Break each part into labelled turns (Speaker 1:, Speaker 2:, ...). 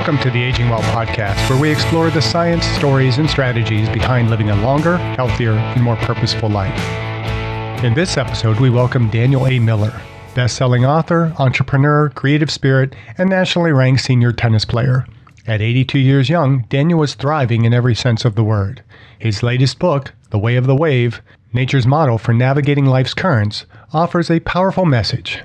Speaker 1: Welcome to the Aging Well podcast, where we explore the science, stories, and strategies behind living a longer, healthier, and more purposeful life. In this episode, we welcome Daniel A. Miller, best-selling author, entrepreneur, creative spirit, and nationally ranked senior tennis player. At 82 years young, Daniel was thriving in every sense of the word. His latest book, The Way of the Wave, Nature's Model for Navigating Life's Currents, offers a powerful message.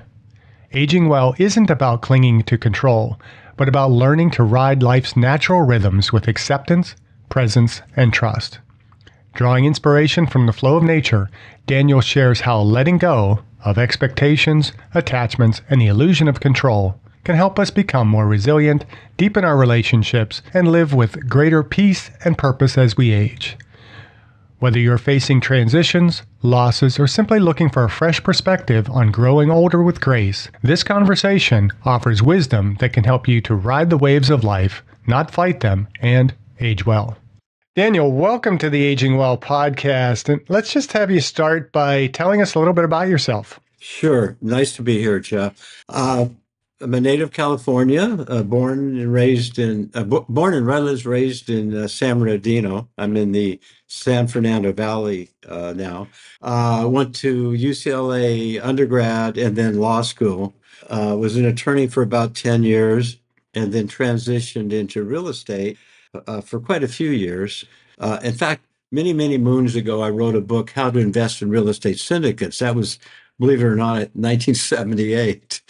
Speaker 1: Aging well isn't about clinging to control, but about learning to ride life's natural rhythms with acceptance, presence, and trust. Drawing inspiration from the flow of nature, Daniel shares how letting go of expectations, attachments, and the illusion of control can help us become more resilient, deepen our relationships, and live with greater peace and purpose as we age. Whether you're facing transitions, losses, or simply looking for a fresh perspective on growing older with grace, this conversation offers wisdom that can help you to ride the waves of life, not fight them, and age well. Daniel, welcome to the Aging Well podcast. And let's just have you start by telling us a little bit about yourself.
Speaker 2: Sure. Nice to be here, Jeff. I'm a native California, born and Redlands, raised in San Bernardino. I'm in the San Fernando Valley now. Went to UCLA undergrad and then law school. Was an attorney for about 10 years and then transitioned into real estate for quite a few years. In fact, many, many moons ago, I wrote a book, How to Invest in Real Estate Syndicates. That was, believe it or not, 1978.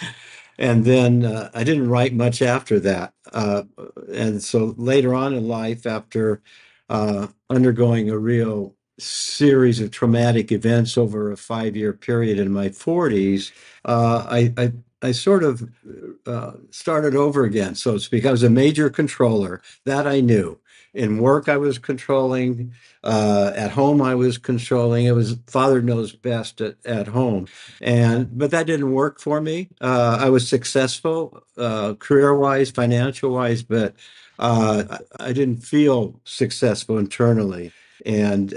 Speaker 2: And then I didn't write much after that. And so later on in life, after undergoing a real series of traumatic events over a 5-year period in my 40s, I sort of started over again, so to speak. I was a major controller. That I knew. In work, I was controlling. At home, I was controlling. It was Father knows best at home. But that didn't work for me. I was successful career-wise, financial-wise, but I didn't feel successful internally. And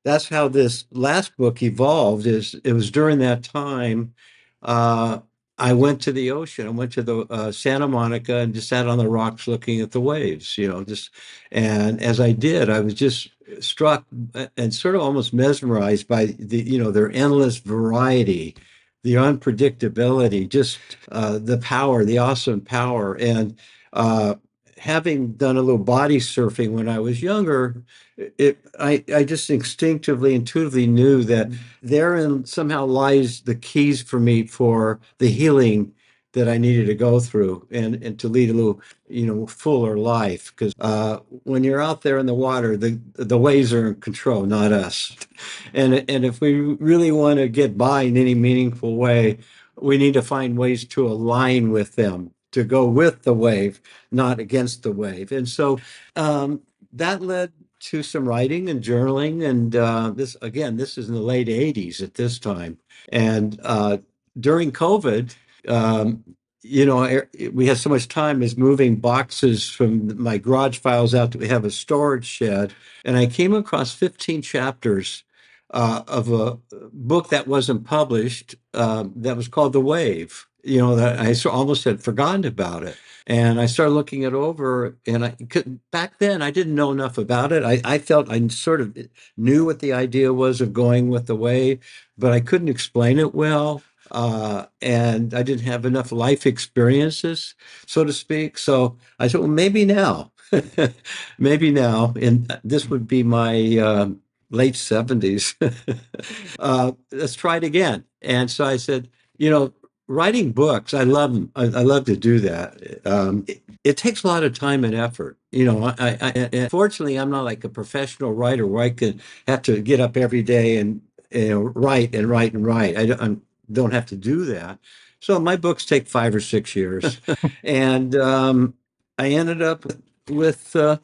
Speaker 2: that's how this last book evolved. It was during that time I went to the ocean. I went to the Santa Monica and just sat on the rocks looking at the waves, and as I did, I was just struck and sort of almost mesmerized by their endless variety, the unpredictability, just the power, the awesome power. And having done a little body surfing when I was younger, I just instinctively, intuitively knew that therein somehow lies the keys for me for the healing that I needed to go through and to lead a little, fuller life. Because when you're out there in the water, the waves are in control, not us. And if we really want to get by in any meaningful way, we need to find ways to align with them, to go with the wave, not against the wave. And so that led to some writing and journaling. And this is in the late 80s at this time. And during COVID, we had so much time as moving boxes from my garage files out to we have a storage shed. And I came across 15 chapters of a book that wasn't published that was called The Wave. That I almost had forgotten about it. And I started looking it over, and back then I didn't know enough about it. I felt I sort of knew what the idea was of going with the wave, but I couldn't explain it well. And I didn't have enough life experiences, so to speak. So I said, well, maybe now, maybe now. And this would be my late 70s. Let's try it again. And so I said, writing books, I love them. I love to do that. It takes a lot of time and effort. Fortunately, I'm not like a professional writer where I could have to get up every day and write and write and write. I don't have to do that. So my books take 5 or 6 years, and I ended up with The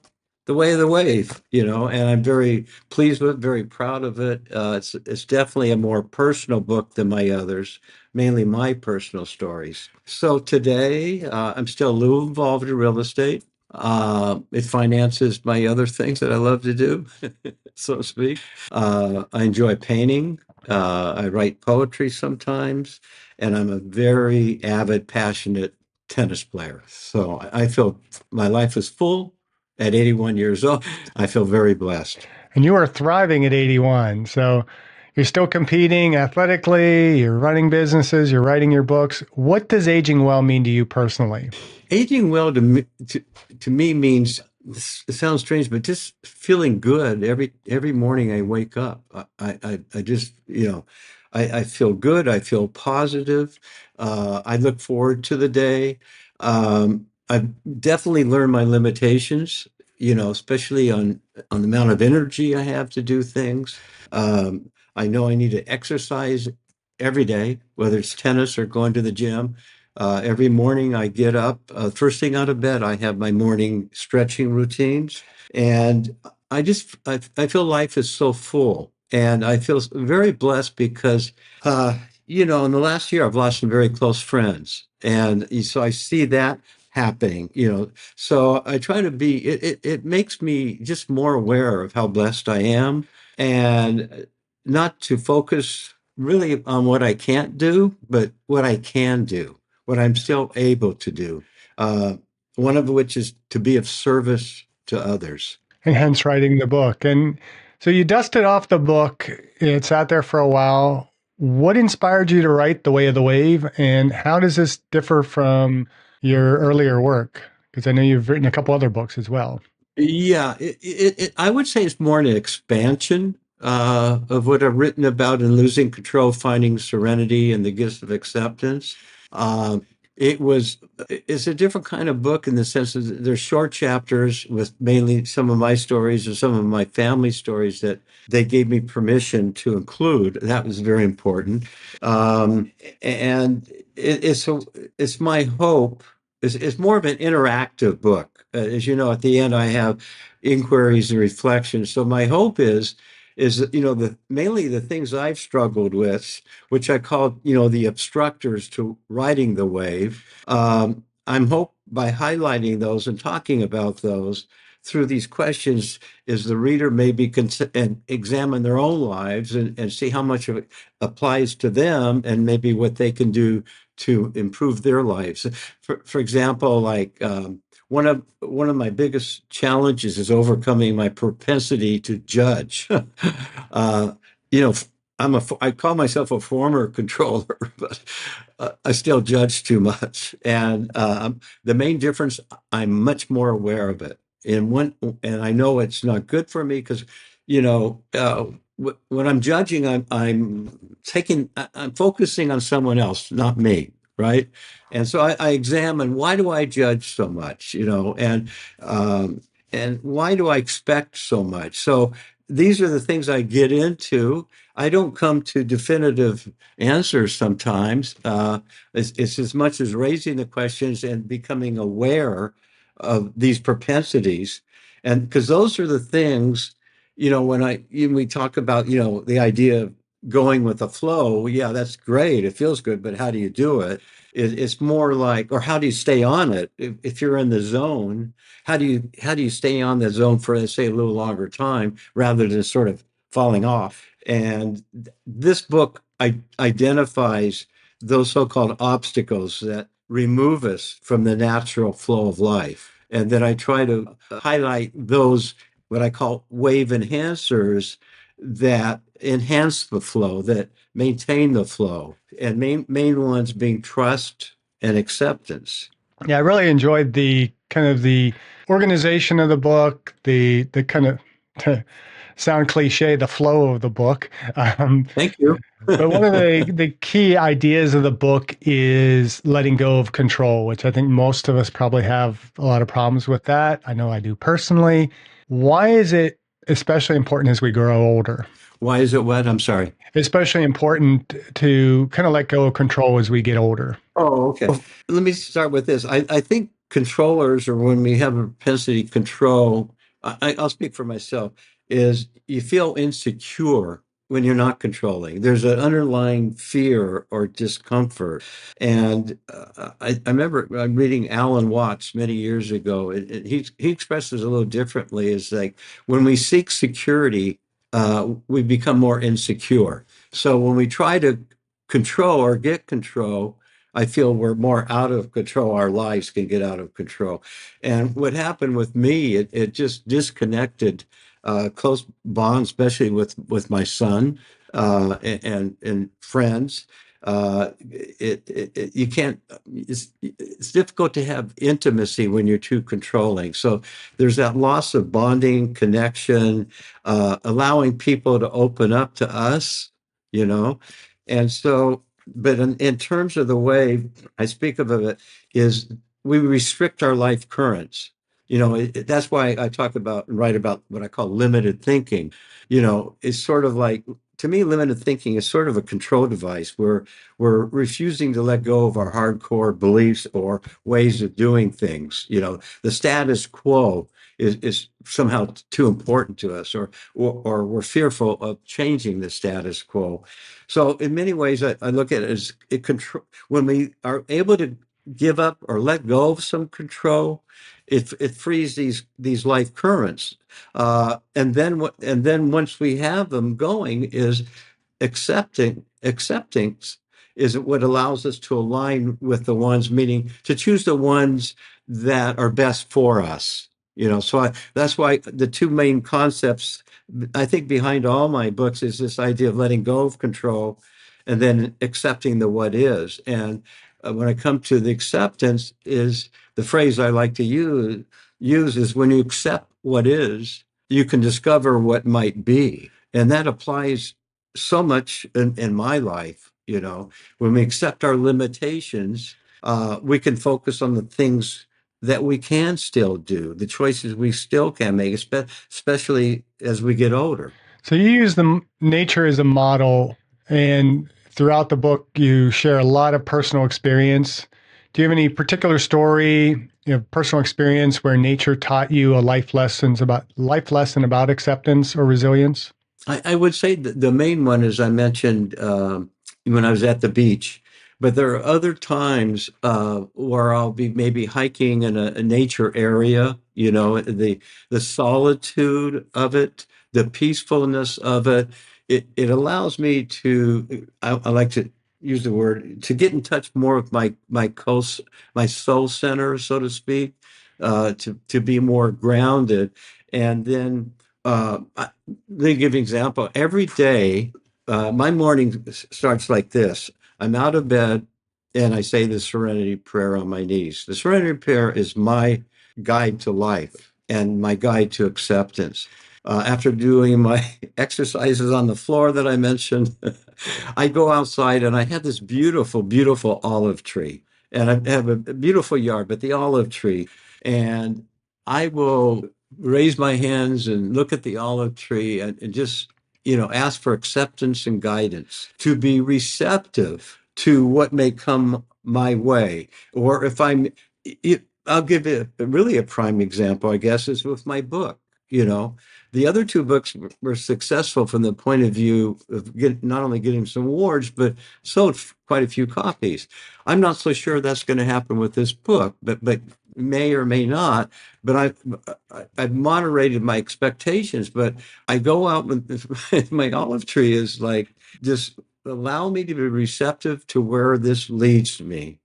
Speaker 2: Way of the Wave, and I'm very pleased with it, very proud of it. It's definitely a more personal book than my others, mainly my personal stories. So today, I'm still a little involved in real estate. It finances my other things that I love to do, so to speak. I enjoy painting. I write poetry sometimes, and I'm a very avid, passionate tennis player. So I feel my life is full at 81 years old. I feel very blessed.
Speaker 1: And you are thriving at 81. So you're still competing athletically, you're running businesses, you're writing your books. What does aging well mean to you personally?
Speaker 2: Aging well to me means, it sounds strange, but just feeling good every morning I wake up. I just, I feel good. I feel positive. I look forward to the day. I've definitely learned my limitations, especially on the amount of energy I have to do things. I know I need to exercise every day, whether it's tennis or going to the gym. Every morning I get up, first thing out of bed, I have my morning stretching routines. And I feel life is so full. And I feel very blessed because, in the last year, I've lost some very close friends. And so I see that happening. So I try to it makes me just more aware of how blessed I am and not to focus really on what I can't do, but what I can do, what I'm still able to do. Uh, one of which is to be of service to others.
Speaker 1: And hence writing the book. And so you dusted off the book, it sat there for a while. What inspired you to write The Way of the Wave? And how does this differ from your earlier work? Because I know you've written a couple other books as well.
Speaker 2: Yeah, I would say it's more an expansion of what I've written about in Losing Control, Finding Serenity, and the Gifts of Acceptance. Um, it's a different kind of book in the sense that there's short chapters with mainly some of my stories or some of my family stories that they gave me permission to include. That was very important. And it's my hope. It's more of an interactive book. As you know, at the end, I have inquiries and reflections. So my hope is that, mainly the things I've struggled with, which I call, the obstructors to riding the wave. I'm hope by highlighting those and talking about those through these questions is the reader maybe and examine their own lives and see how much of it applies to them and maybe what they can do to improve their lives. For example, like one of my biggest challenges is overcoming my propensity to judge. uh, you know, I call myself a former controller, but I still judge too much. And the main difference, I'm much more aware of it. And I know it's not good for me because, when I'm judging, I'm focusing on someone else, not me, right? And so I examine, why do I judge so much, um, and why do I expect so much? So these are the things I get into. I don't come to definitive answers sometimes. It's as much as raising the questions and becoming aware of these propensities. And because those are the things, when we talk about, the idea of going with the flow, yeah, that's great. It feels good, but how do you do it? It's more like, or how do you stay on it? If you're in the zone, how do you stay on the zone for, let's say, a little longer time rather than sort of falling off? And this book identifies those so-called obstacles that remove us from the natural flow of life. And then I try to highlight those, what I call wave enhancers, that enhance the flow, that maintain the flow, and main ones being trust and acceptance.
Speaker 1: Yeah, I really enjoyed the kind of the organization of the book, the kind of to sound cliche, the flow of the book.
Speaker 2: Thank you.
Speaker 1: But one of the key ideas of the book is letting go of control, which I think most of us probably have a lot of problems with that. I know I do personally. Why is it especially important as we grow older?
Speaker 2: Why is it what? I'm sorry.
Speaker 1: Especially important to kind of let go of control as we get older.
Speaker 2: Oh, okay. Well, let me start with this. I think controllers, or when we have a propensity to control, I'll speak for myself, is you feel insecure when you're not controlling. There's an underlying fear or discomfort. And I remember reading Alan Watts many years ago. He expresses it a little differently. Is like when we seek security, we become more insecure. So when we try to control or get control, I feel we're more out of control. Our lives can get out of control. And what happened with me, it just disconnected close bonds, especially with my son and friends. You can't. It's difficult to have intimacy when you're too controlling. So there's that loss of bonding, connection, allowing people to open up to us, you know. And so, but in terms of the way I speak of it, is we restrict our life currents. That's why I talk about and write about what I call limited thinking. It's sort of like, to me, limited thinking is sort of a control device where we're refusing to let go of our hardcore beliefs or ways of doing things. The status quo is somehow too important to us, or we're fearful of changing the status quo. So in many ways, I look at it as it control when we are able to give up or let go of some control, it frees these life currents. And then once we have them going, is accepting is what allows us to align with the ones, meaning to choose the ones that are best for us. That's why the two main concepts I think behind all my books is this idea of letting go of control and then accepting the what is. And when I come to the acceptance, is the phrase I like to use is, when you accept what is, you can discover what might be. And that applies so much in my life. When we accept our limitations, we can focus on the things that we can still do, the choices we still can make, especially as we get older.
Speaker 1: So you use nature as a model, and throughout the book, you share a lot of personal experience. Do you have any particular story, personal experience where nature taught you a life lesson about acceptance or resilience?
Speaker 2: I would say that the main one, as I mentioned, when I was at the beach, but there are other times where I'll be maybe hiking in a nature area, the solitude of it, the peacefulness of it. It allows me to, I like to use the word, to get in touch more with my soul center, so to speak, to be more grounded. And then let me give you an example. Every day, my morning starts like this. I'm out of bed and I say the Serenity Prayer on my knees. The Serenity Prayer is my guide to life and my guide to acceptance. After doing my exercises on the floor that I mentioned, I go outside and I have this beautiful, beautiful olive tree. And I have a beautiful yard, but the olive tree. And I will raise my hands and look at the olive tree and just, ask for acceptance and guidance, to be receptive to what may come my way. Or if I'll give you really a prime example, I guess, is with my book. The other two books were successful from the point of view of not only getting some awards, but sold quite a few copies. I'm not so sure that's going to happen with this book, but may or may not. But I've moderated my expectations. But I go out with my olive tree is like, just allow me to be receptive to where this leads me.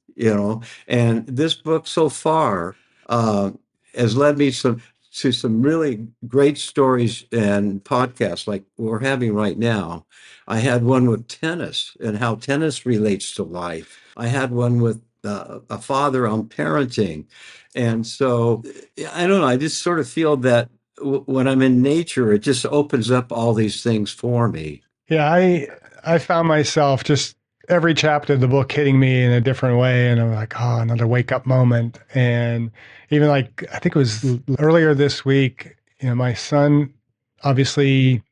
Speaker 2: And this book so far uh, has led me to some really great stories and podcasts like we're having right now. I had one with tennis and how tennis relates to life. I had one with a father on parenting. And so I don't know, I just sort of feel that when I'm in nature, it just opens up all these things for me.
Speaker 1: Yeah, I found myself just every chapter of the book hitting me in a different way, and I'm like, oh, another wake up moment. And even like I think it was earlier this week, my son obviously,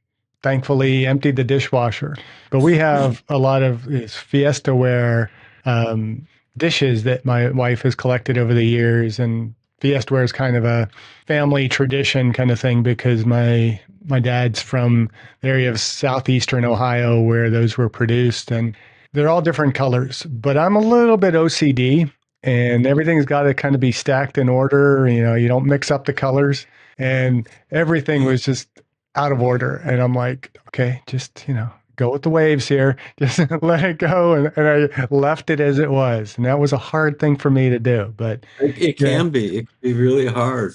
Speaker 1: thankfully, emptied the dishwasher, but we have a lot of these Fiesta-ware um, dishes that my wife has collected over the years, and Fiesta-ware is kind of a family tradition kind of thing because my dad's from the area of southeastern Ohio where those were produced, and they're all different colors. But I'm a little bit OCD, and everything's got to kind of be stacked in order. You don't mix up the colors, and everything was just out of order. And I'm like, okay, just go with the waves here, just let it go. And I left it as it was. And that was a hard thing for me to do. But
Speaker 2: It
Speaker 1: yeah.
Speaker 2: can be. It can be really hard.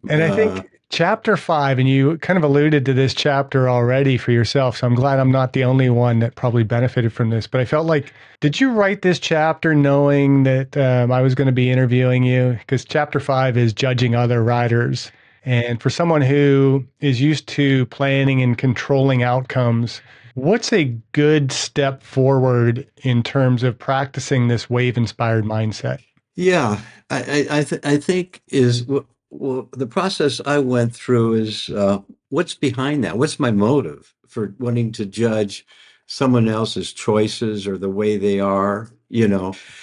Speaker 1: And I
Speaker 2: Uh,
Speaker 1: think chapter 5, and you kind of alluded to this chapter already for yourself. So I'm glad I'm not the only one that probably benefited from this. But I felt like, did you write this chapter knowing that I was going to be interviewing you? Because chapter 5 is judging other riders. And for someone who is used to planning and controlling outcomes, what's a good step forward in terms of practicing this wave inspired mindset?
Speaker 2: Yeah, I think well, the process I went through is what's behind that? What's my motive for wanting to judge someone else's choices or the way they are,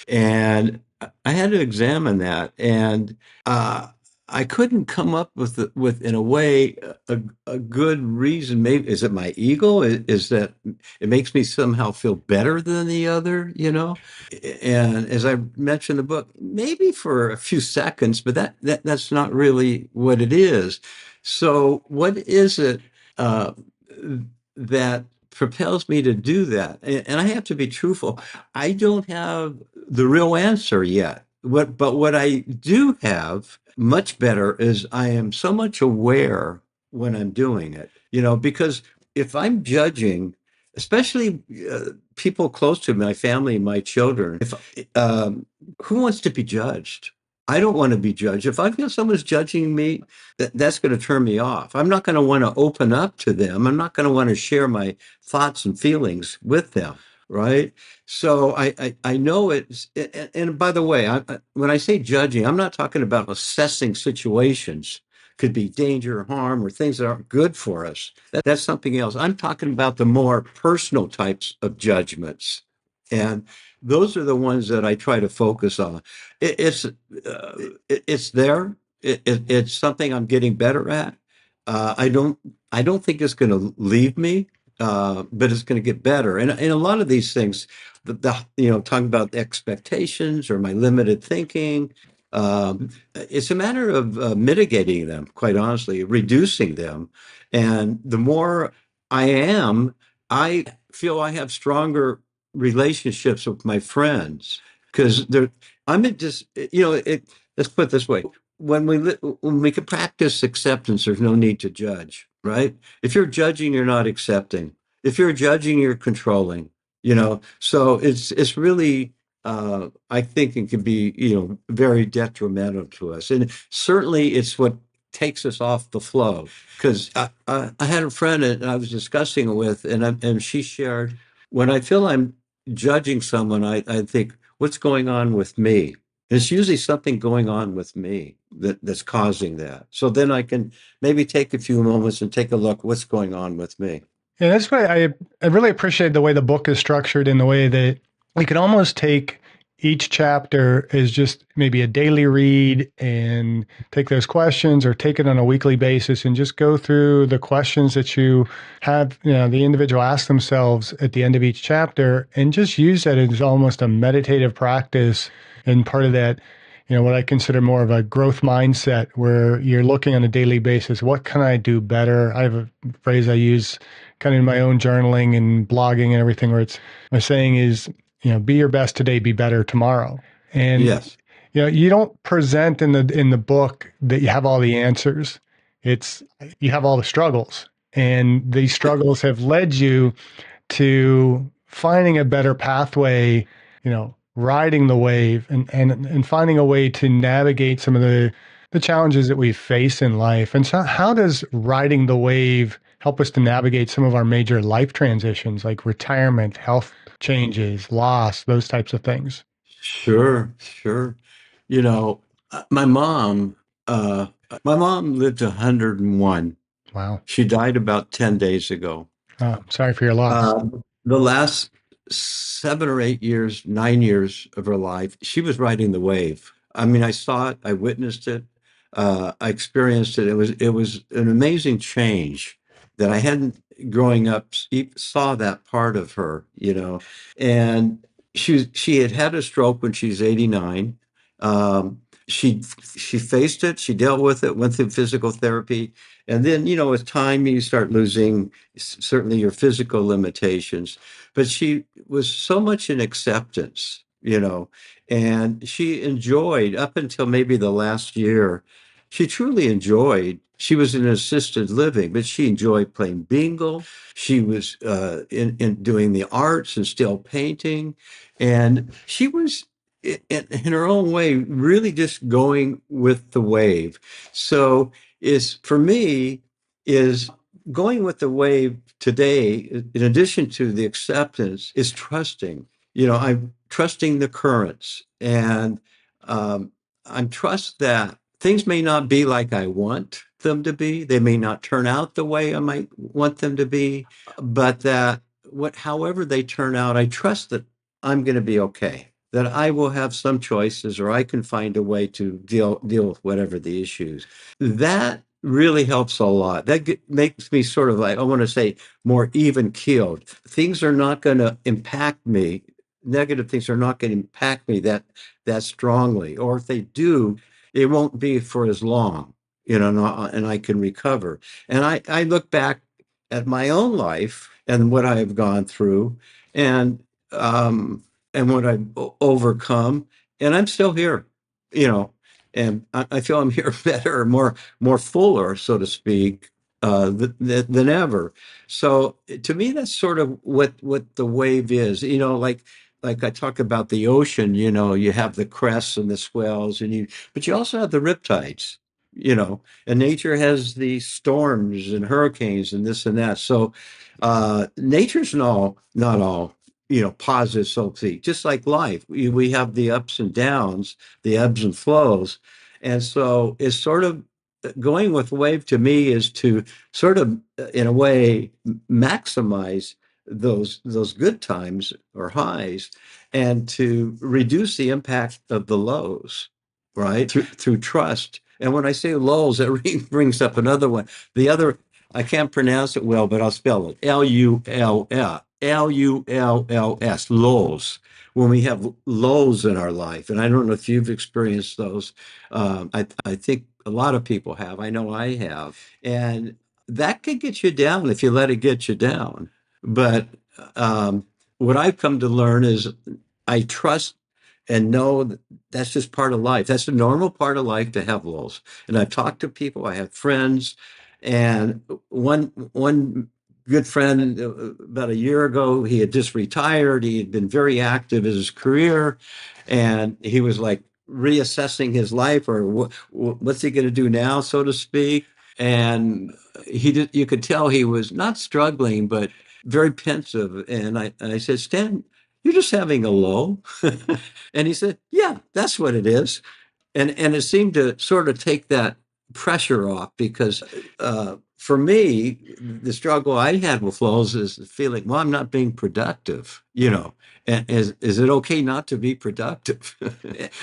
Speaker 2: And I had to examine that, and uh, I couldn't come up with in a way a good reason. Maybe is it my ego? Is that it makes me somehow feel better than the other, And as I mentioned in the book, maybe for a few seconds, but that's not really what it is. So, what is it uh, that propels me to do that? And I have to be truthful. I don't have the real answer yet. But what I do have much better is I am so much aware when I'm doing it, because if I'm judging, especially people close to my family, my children. If who wants to be judged? I don't want to be judged. If I feel someone's judging me, that's going to turn me off. I'm not going to want to open up to them. I'm not going to want to share my thoughts and feelings with them. Right. So I know it's, and by the way, when I say judging, I'm not talking about assessing situations. Could be danger, harm, or things that aren't good for us. That's something else. I'm talking about the more personal types of judgments. And those are the ones that I try to focus on. It's there. It's something I'm getting better at. I don't think it's going to leave me, but it's going to get better. And a lot of these things, talking about expectations or my limited thinking, it's a matter of mitigating them, quite honestly, reducing them. And the more I feel I have stronger relationships with my friends because I'm in just, let's put it this way. When we can practice acceptance, there's no need to judge, right? If you're judging, you're not accepting. If you're judging, you're controlling, So it's really, I think it can be, very detrimental to us. And certainly it's what takes us off the flow. Because I had a friend that I was discussing it with, and she shared, when I feel I'm judging someone, I think, what's going on with me? There's usually something going on with me that's causing that. So then I can maybe take a few moments and take a look, what's going on with me?
Speaker 1: Yeah, that's why I really appreciate the way the book is structured in the way that we can almost take each chapter as just maybe a daily read and take those questions or take it on a weekly basis and just go through the questions that you have, the individual ask themselves at the end of each chapter and just use that as almost a meditative practice and part of that, what I consider more of a growth mindset where you're looking on a daily basis. What can I do better? I have a phrase I use kind of in my own journaling and blogging and everything where it's my saying is, be your best today, be better tomorrow. And
Speaker 2: Yes.
Speaker 1: you don't present in the book that you have all the answers. It's you have all the struggles. And these struggles have led you to finding a better pathway, riding the wave and finding a way to navigate some of the challenges that we face in life. And so how does riding the wave help us to navigate some of our major life transitions like retirement, health changes, loss, those types of things?
Speaker 2: Sure, sure. You know, my mom, my mom lived 101.
Speaker 1: Wow.
Speaker 2: She died about 10 days ago.
Speaker 1: Sorry for your loss.
Speaker 2: The last 7 or 8 years, 9 years of her life, she was riding the wave. I mean, I saw it, I witnessed it, I experienced it. It was an amazing change that I hadn't growing up saw that part of her, And she had had a stroke when she was 89. she faced it, she dealt with it, went through physical therapy, and then with time you start losing certainly your physical limitations. But she was so much in acceptance, and she enjoyed up until maybe the last year. She truly enjoyed. She was in assisted living, but she enjoyed playing bingo. She was in doing the arts and still painting, and she was in her own way, really just going with the wave. So is for me is going with the wave today, in addition to the acceptance, is trusting. I'm trusting the currents, and um, I'm trust that things may not be like I want them to be. They may not turn out the way I might want them to be, but that however they turn out, I trust that I'm going to be okay, that I will have some choices, or I can find a way to deal with whatever the issues. That really helps a lot. That makes me sort of like, I want to say, more even keeled. Things are not going to impact me. Negative things are not going to impact me that strongly, or if they do, it won't be for as long, and I can recover. And I look back at my own life and what I have gone through, and um, and what I've overcome, and I'm still here, you know, and I feel I'm here better, more fuller, so to speak, than ever. So to me, that's sort of what the wave is, like I talk about the ocean. You have the crests and the swells, but you also have the riptides. And nature has the storms and hurricanes and this and that. So nature's not all positive, so to speak. Just like life, we have the ups and downs, the ebbs and flows, and so it's sort of going with wave to me is to sort of, in a way, maximize those good times or highs, and to reduce the impact of the lows, right? Through trust. And when I say lows, that brings up another one. The other, I can't pronounce it well, but I'll spell it Lulls, lows. When we have lows in our life, and I don't know if you've experienced those. I think a lot of people have. I know I have. And that could get you down if you let it get you down. But um, what I've come to learn is I trust and know that that's just part of life. That's a normal part of life to have lows. And I've talked to people, I have friends, and one good friend, about a year ago, he had just retired. He had been very active in his career, and he was like reassessing his life, or what's he going to do now, so to speak. And you could tell he was not struggling, but very pensive. And I said, Stan, you're just having a low. And he said, yeah, that's what it is. And it seemed to sort of take that pressure off, because for me, the struggle I had with flows is feeling, well, I'm not being productive, And is it okay not to be productive?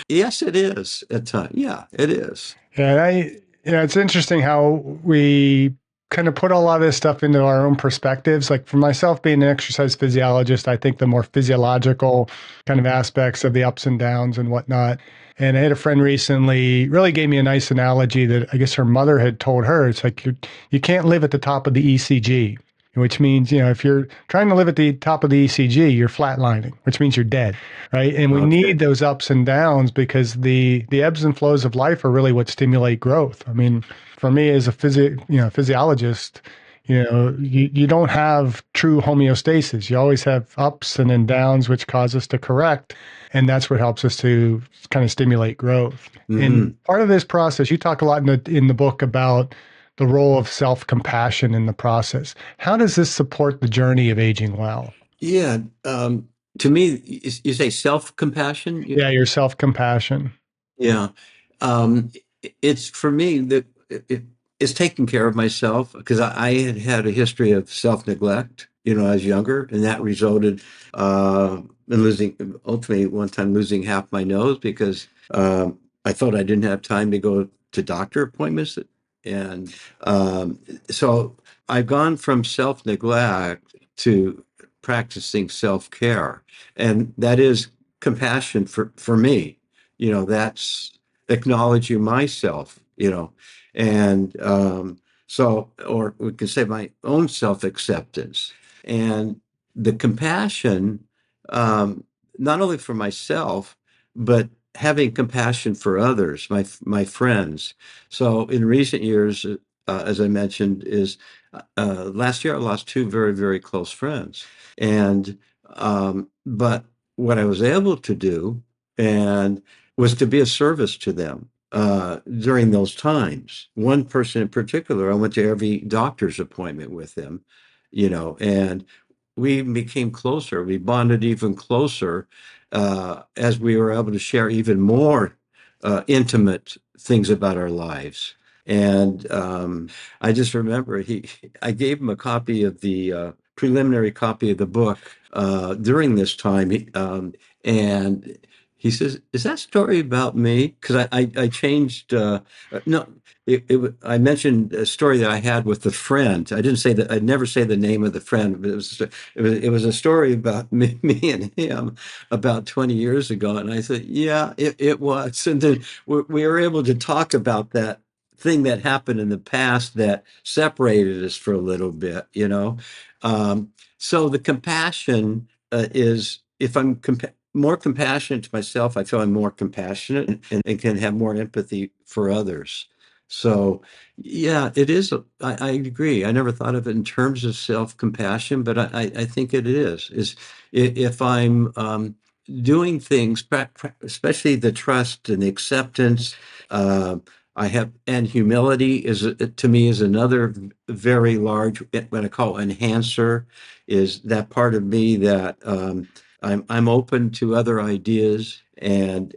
Speaker 2: Yes, it is at times. Yeah, it is.
Speaker 1: Yeah, it's interesting how we kind of put a lot of this stuff into our own perspectives. Like for myself, being an exercise physiologist, I think the more physiological kind of aspects of the ups and downs and whatnot. And I had a friend recently really gave me a nice analogy that I guess her mother had told her. It's like you can't live at the top of the ECG, which means, if you're trying to live at the top of the ECG, you're flatlining, which means you're dead, right? And we
Speaker 2: Okay.
Speaker 1: need those ups and downs because the ebbs and flows of life are really what stimulate growth. I mean, for me as a physiologist, you don't have true homeostasis. You always have ups and then downs, which cause us to correct. And that's what helps us to kind of stimulate growth. And
Speaker 2: Hmm.
Speaker 1: part of this process, you talk a lot in the book about the role of self-compassion in the process. How does this support the journey of aging well?
Speaker 2: Yeah. To me, you say self-compassion.
Speaker 1: Yeah, your self-compassion.
Speaker 2: Yeah. Um, it's for me that it's taking care of myself, because I had a history of self-neglect, I was younger, and that resulted in ultimately one time losing half my nose, because I thought I didn't have time to go to doctor appointments. And so I've gone from self-neglect to practicing self-care. And that is compassion for me. That's acknowledging myself, and so, or we can say my own self acceptance and the compassion, um, not only for myself, but having compassion for others, my friends. So in recent years, as I mentioned, is last year I lost two very, very close friends, and but what I was able to do and was to be of service to them during those times. One person in particular, I went to every doctor's appointment with them, and we became closer. We bonded even closer as we were able to share even more intimate things about our lives. And I just remember I gave him a copy of the preliminary copy of the book during this time, and he says, "Is that story about me?" Because I changed. No, I mentioned a story that I had with the friend. I didn't say that. I'd never say the name of the friend, but it was a story about me and him about 20 years ago. And I said, "Yeah, it was." And then we were able to talk about that thing that happened in the past that separated us for a little bit. So the compassion is if I'm more compassionate to myself, I feel I'm more compassionate and can have more empathy for others. So, yeah, it is. I agree. I never thought of it in terms of self-compassion, but I think it is if I'm doing things, especially the trust and the acceptance. Uh, I have, and humility is to me is another very large, what I call enhancer, is that part of me that I'm open to other ideas and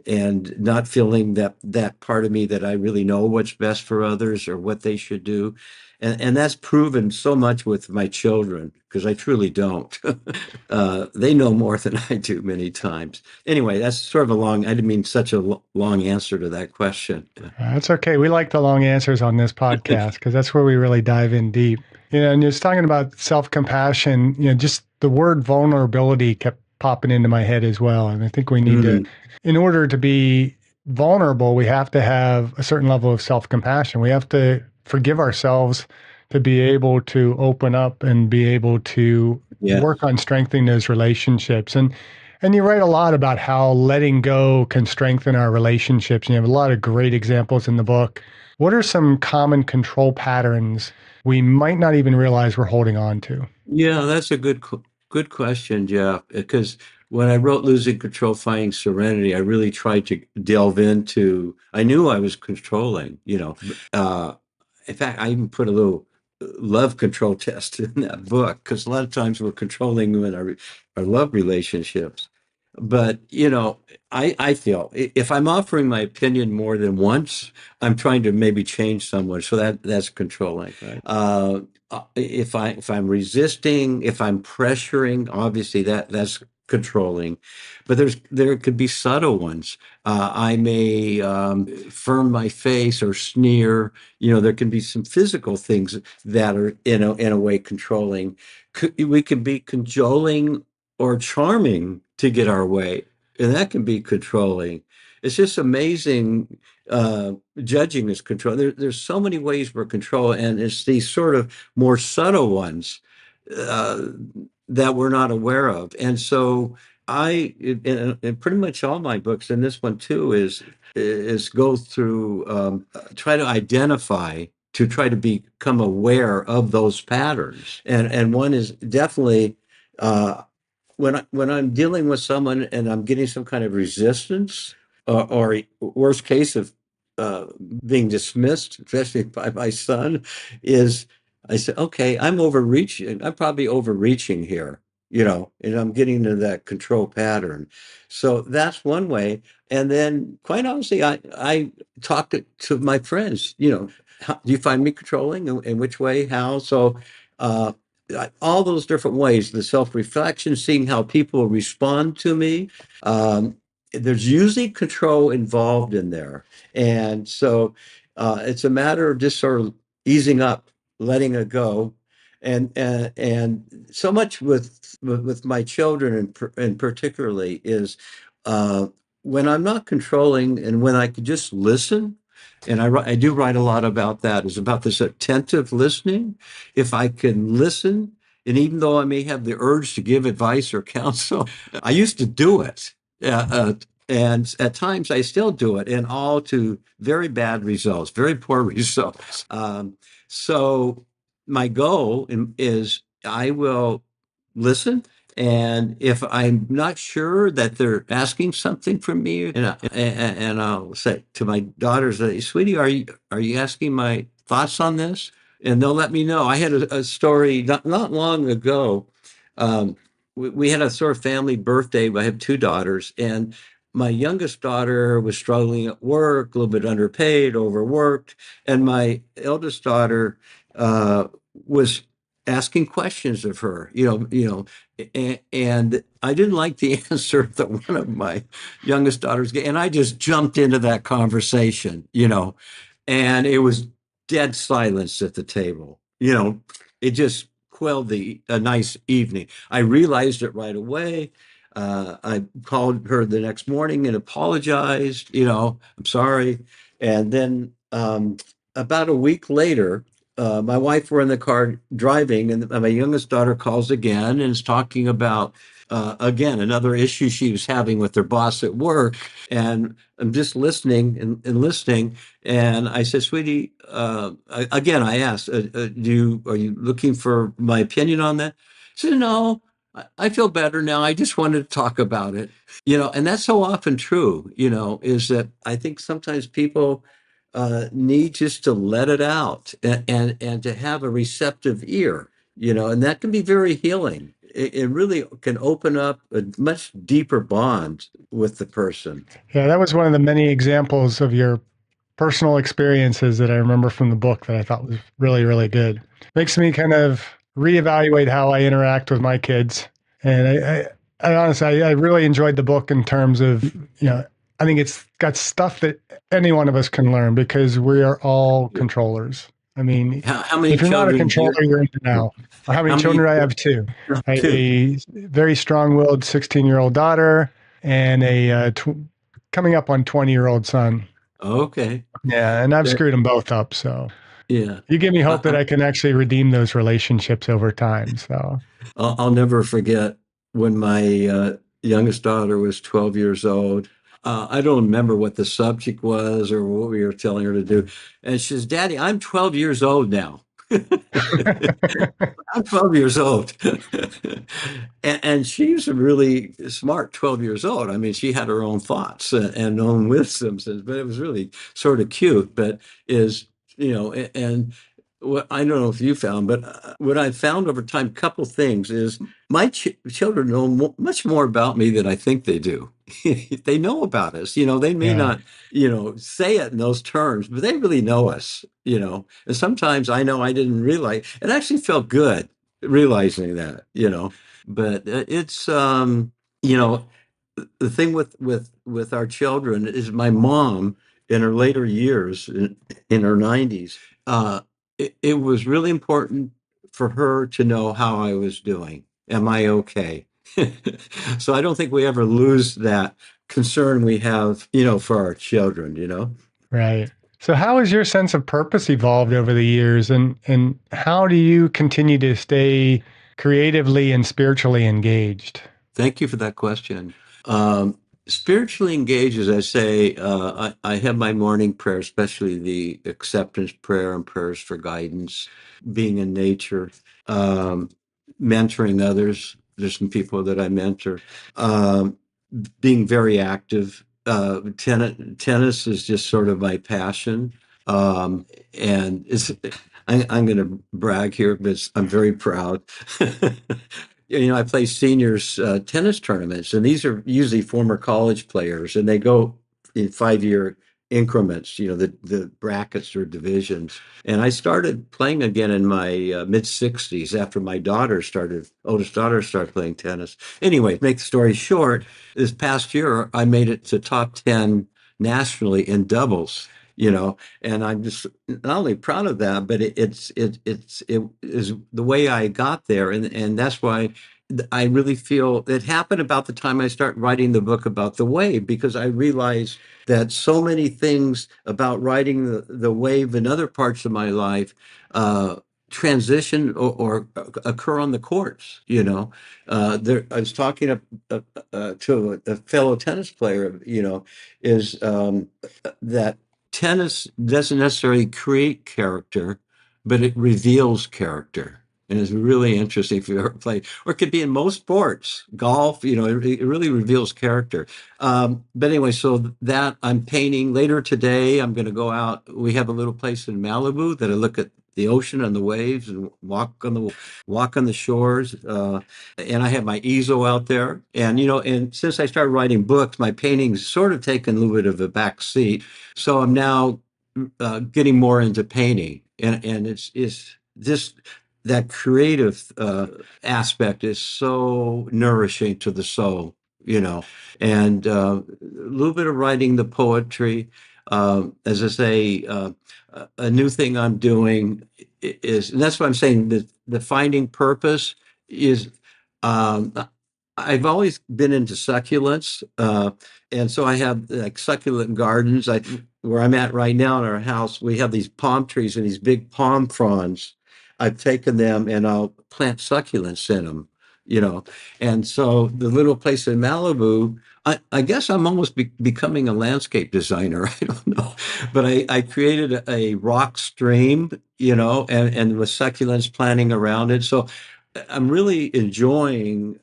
Speaker 2: not feeling that part of me that I really know what's best for others or what they should do. And that's proven so much with my children because I truly don't. They know more than I do many times. Anyway, that's sort of I didn't mean such a long answer to that question.
Speaker 1: That's okay. We like the long answers on this podcast because that's where we really dive in deep. And just talking about self compassion, just the word vulnerability kept popping into my head as well. And I think we need to,
Speaker 2: Mm,
Speaker 1: in order to be vulnerable, we have to have a certain level of self compassion. We have to forgive ourselves to be able to open up and be able to
Speaker 2: yeah.
Speaker 1: work on strengthening those relationships. And you write a lot about how letting go can strengthen our relationships. And you have a lot of great examples in the book. What are some common control patterns we might not even realize we're holding on to?
Speaker 2: Yeah, that's a good question, Jeff. Because when I wrote "Losing Control, Finding Serenity," I really tried to delve into. I knew I was controlling. In fact, I even put a little love control test in that book because a lot of times we're controlling in our love relationships. But I feel if I'm offering my opinion more than once, I'm trying to maybe change someone. So that's controlling.
Speaker 1: Right.
Speaker 2: If I'm resisting, if I'm pressuring, obviously that's controlling. But there could be subtle ones. I may firm my face or sneer. There can be some physical things that are in a way controlling. We can be cajoling or charming to get our way, and that can be controlling. It's just amazing. Judging is control. There's so many ways we're control, and it's these sort of more subtle ones uh, that we're not aware of. And so in pretty much all my books, and this one too, is go through, try to identify, to try to become aware of those patterns. And one is definitely uh, when I'm dealing with someone and I'm getting some kind of resistance, or worst case of uh, being dismissed, especially by my son, is I say, okay, I'm overreaching. I'm probably overreaching here, and I'm getting into that control pattern. So that's one way. And then, quite honestly, I talk to my friends. Do you find me controlling? In which way? How? So. Uh, all those different ways, the self-reflection, seeing how people respond to me. Um, there's usually control involved in there. And so it's a matter of just sort of easing up, letting it go. And so much with my children and particularly is uh, when I'm not controlling and when I could just listen, and I do write a lot about that, is about this attentive listening. If I can listen, and even though I may have the urge to give advice or counsel, I used to do it. And at times I still do it, and all to very bad results, very poor results. So my goal is I will listen, and if I'm not sure that they're asking something from me, and I'll say to my daughters, "Sweetie, are you asking my thoughts on this?" And they'll let me know. I had a story not long ago. We had a sort of family birthday. I have two daughters, and my youngest daughter was struggling at work, a little bit underpaid, overworked, and my eldest daughter was asking questions of her, and I didn't like the answer that one of my youngest daughters gave, and I just jumped into that conversation, and it was dead silence at the table. It just quelled a nice evening. I realized it right away. I called her the next morning and apologized. I'm sorry. And then about a week later, my wife were in the car driving, and my youngest daughter calls again and is talking about again another issue she was having with her boss at work. And I'm just listening and listening. And I said, "Sweetie," again, I asked, are you looking for my opinion on that?" She said, "No, I feel better now. I just wanted to talk about it." And that's so often true, is that I think sometimes people need just to let it out, and to have a receptive ear, and that can be very healing. It really can open up a much deeper bond with the person.
Speaker 1: Yeah, that was one of the many examples of your personal experiences that I remember from the book that I thought was really, really good. Makes me kind of reevaluate how I interact with my kids. And I honestly, I really enjoyed the book in terms of, I think it's got stuff that any one of us can learn because we are all controllers. I mean,
Speaker 2: How many
Speaker 1: if you're not a
Speaker 2: children do
Speaker 1: controller,
Speaker 2: you?
Speaker 1: you're in denial. How many
Speaker 2: How many?
Speaker 1: children do I have? Two.
Speaker 2: Two.
Speaker 1: A very strong-willed 16-year-old daughter and coming up on 20-year-old son.
Speaker 2: Okay.
Speaker 1: Yeah, and I've
Speaker 2: That-
Speaker 1: screwed them both up. So
Speaker 2: Yeah.
Speaker 1: you give me
Speaker 2: I,
Speaker 1: hope that
Speaker 2: I,
Speaker 1: I can actually redeem those relationships over time. So
Speaker 2: I'll never forget when my youngest daughter was 12 years old. I don't remember what the subject was or what we were telling her to do. And she says, "Daddy, I'm 12 years old now." I'm 12 years old. And she's a really smart 12 years old. I mean, she had her own thoughts and own wisdoms, but it was really sort of cute. But and what I don't know if you found, but what I found over time, couple things is my children know much more about me than I think they do. They know about us. They may
Speaker 1: yeah,
Speaker 2: not, say it in those terms, but they really know us, and sometimes I know I didn't realize it actually felt good realizing that, but it's, you know, the thing with our children is my mom in her later years in her 90s, it was really important for her to know how I was doing. Am I okay? So I don't think we ever lose that concern we have, for our children,
Speaker 1: right. So how has your sense of purpose evolved over the years, and how do you continue to stay creatively and spiritually engaged?
Speaker 2: Thank you for that question. Spiritually engaged, as I say, I have my morning prayer, especially the acceptance prayer and prayers for guidance, being in nature, um, mentoring others. There's some people that I mentor, um, being very active. Tennis is just sort of my passion. And I'm going to brag here, but I'm very proud. I play seniors tennis tournaments, and these are usually former college players, and they go in 5-year increments. The brackets or divisions. And I started playing again in my mid 60s after my oldest daughter started playing tennis. Anyway, make the story short, this past year I made it to top 10 nationally in doubles. And I'm just not only proud of that, but it is the way I got there, and that's why I really feel it happened about the time I start writing the book about the wave, because I realized that so many things about riding the wave in other parts of my life uh, transition or occur on the courts. I was talking to a fellow tennis player, is that tennis doesn't necessarily create character, but it reveals character. And it's really interesting if you ever played, or it could be in most sports, golf, it really reveals character. But anyway, so that I'm painting later today. I'm going to go out. We have a little place in Malibu that I look at the ocean and the waves and walk on the shores. And I have my easel out there. And since I started writing books, my painting's sort of taken a little bit of a back seat. So I'm now getting more into painting, and it's this that creative aspect is so nourishing to the soul, and a little bit of writing the poetry. As I say, a new thing I'm doing is, and that's what I'm saying, the finding purpose is. Um, I've always been into succulents, and so I have like succulent gardens. Where I'm at right now in our house, we have these palm trees and these big palm fronds. I've taken them and I'll plant succulents in them, you know. And so the little place in Malibu, I guess I'm almost becoming a landscape designer. I don't know, but I created a rock stream, and with succulents planting around it. So I'm really enjoying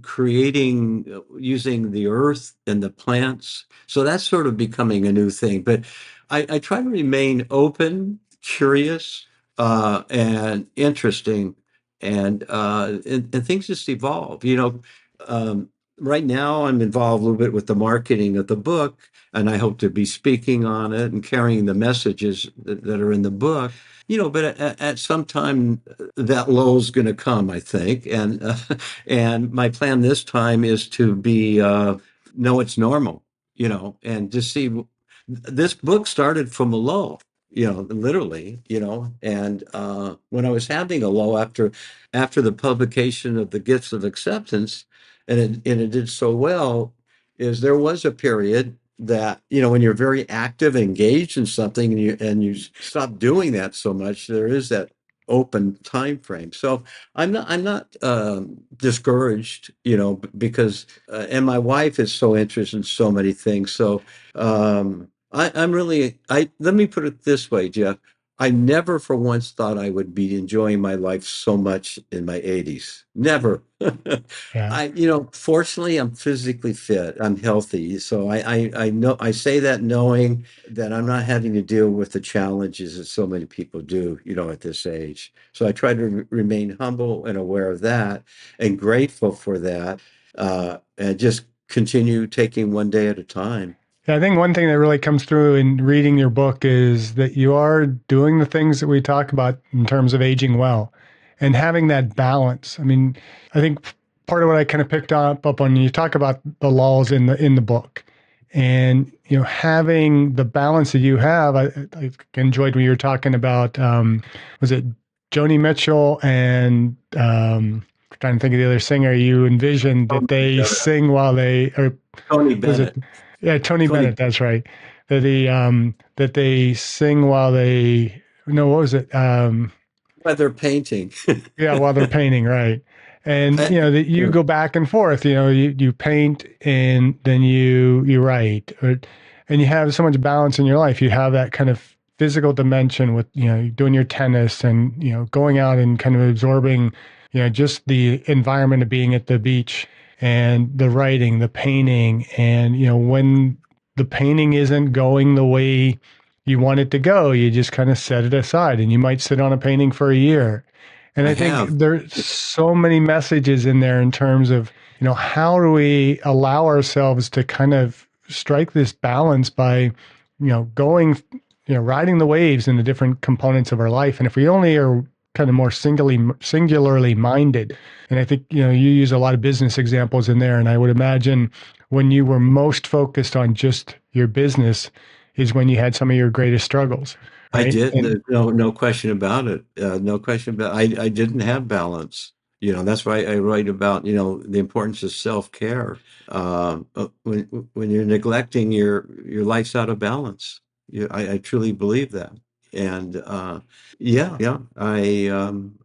Speaker 2: creating using the earth and the plants. So that's sort of becoming a new thing. But I try to remain open, curious, and interesting, and things just evolve. Right now I'm involved a little bit with the marketing of the book, and I hope to be speaking on it and carrying the messages that are in the book. But at some time that lull is going to come, I think, and my plan this time is to be know it's normal, and just see. This book started from a lull, literally, and when I was having a lull after the publication of the Gifts of Acceptance, and it did so well, is there was a period that, when you're very active and engaged in something, and you stop doing that so much, there is that open time frame. So I'm not discouraged, because and my wife is so interested in so many things. So I'm really, I let me put it this way, Jeff. I never for once thought I would be enjoying my life so much in my 80s. Never.
Speaker 1: Yeah.
Speaker 2: Fortunately, I'm physically fit. I'm healthy. So I know, I say that knowing that I'm not having to deal with the challenges that so many people do, at this age. So I try to remain humble and aware of that and grateful for that, and just continue taking one day at a time.
Speaker 1: Yeah, I think one thing that really comes through in reading your book is that you are doing the things that we talk about in terms of aging well and having that balance. I mean, I think part of what I kind of picked up on, you talk about the laws in the book, and having the balance that you have. I enjoyed when you were talking about, was it Joni Mitchell and trying to think of the other singer. You envisioned that they sing while they, or
Speaker 2: Tony
Speaker 1: was it?
Speaker 2: Bennett.
Speaker 1: Yeah, Tony
Speaker 2: Tony
Speaker 1: Bennett. That's right. That they sing while they, no, what was it?
Speaker 2: Weather painting.
Speaker 1: Yeah, while they're painting, right? And
Speaker 2: Uh,
Speaker 1: that you go back and forth. You paint and then you write, and you have so much balance in your life. You have that kind of physical dimension with doing your tennis and going out and kind of absorbing just the environment of being at the beach, and the writing, the painting, and when the painting isn't going the way you want it to go, you just kind of set it aside, and you might sit on a painting for a year. And
Speaker 2: I
Speaker 1: I think
Speaker 2: have.
Speaker 1: there's so many messages in there in terms of, how do we allow ourselves to kind of strike this balance by, going, riding the waves in the different components of our life. And if we only are kind of more singularly minded, and I think, you use a lot of business examples in there. And I would imagine when you were most focused on just your business is when you had some of your greatest struggles,
Speaker 2: I
Speaker 1: right?
Speaker 2: did.
Speaker 1: And
Speaker 2: No question about it. No question about. I didn't have balance. That's why I write about, the importance of self-care. When you're neglecting your life's out of balance. I truly believe that. And yeah, I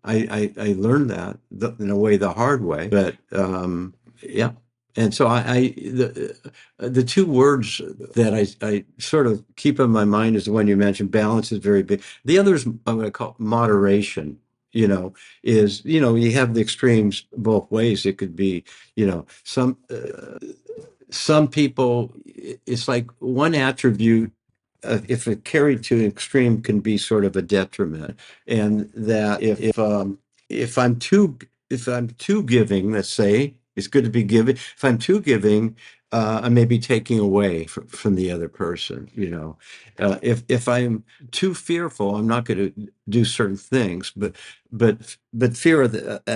Speaker 2: learned that in a way the hard way. But yeah, and so the two words that I sort of keep in my mind is the one you mentioned. Balance is very big. The other is I'm going to call moderation. You know, you have the extremes both ways. It could be, some people, it's like one attribute, if it carried to an extreme, can be sort of a detriment. And that if I'm too if I'm too giving, let's say, it's good to be giving. If I'm too giving, I may be taking away from the other person. If I'm too fearful, I'm not going to do certain things. But fear,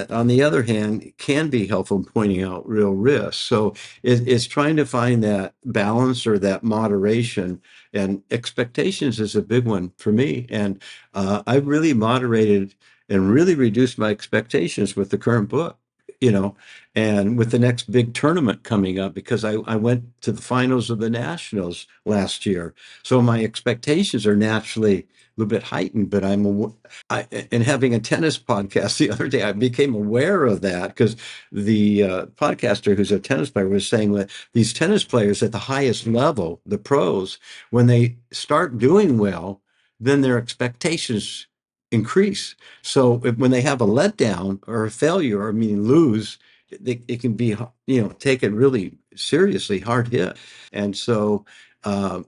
Speaker 2: on the other hand, can be helpful in pointing out real risks. So it's trying to find that balance or that moderation, and expectations is a big one for me. And I really moderated and really reduced my expectations with the current book, you know, and with the next big tournament coming up, because I went to the finals of the Nationals last year. So my expectations are naturally a little bit heightened, but and having a tennis podcast the other day, I became aware of that because the podcaster, who's a tennis player, was saying that these tennis players at the highest level, the pros, when they start doing well, then their expectations increase. So when they have a letdown or a failure, or meaning lose, it can be, taken really seriously, hard hit. And so uh,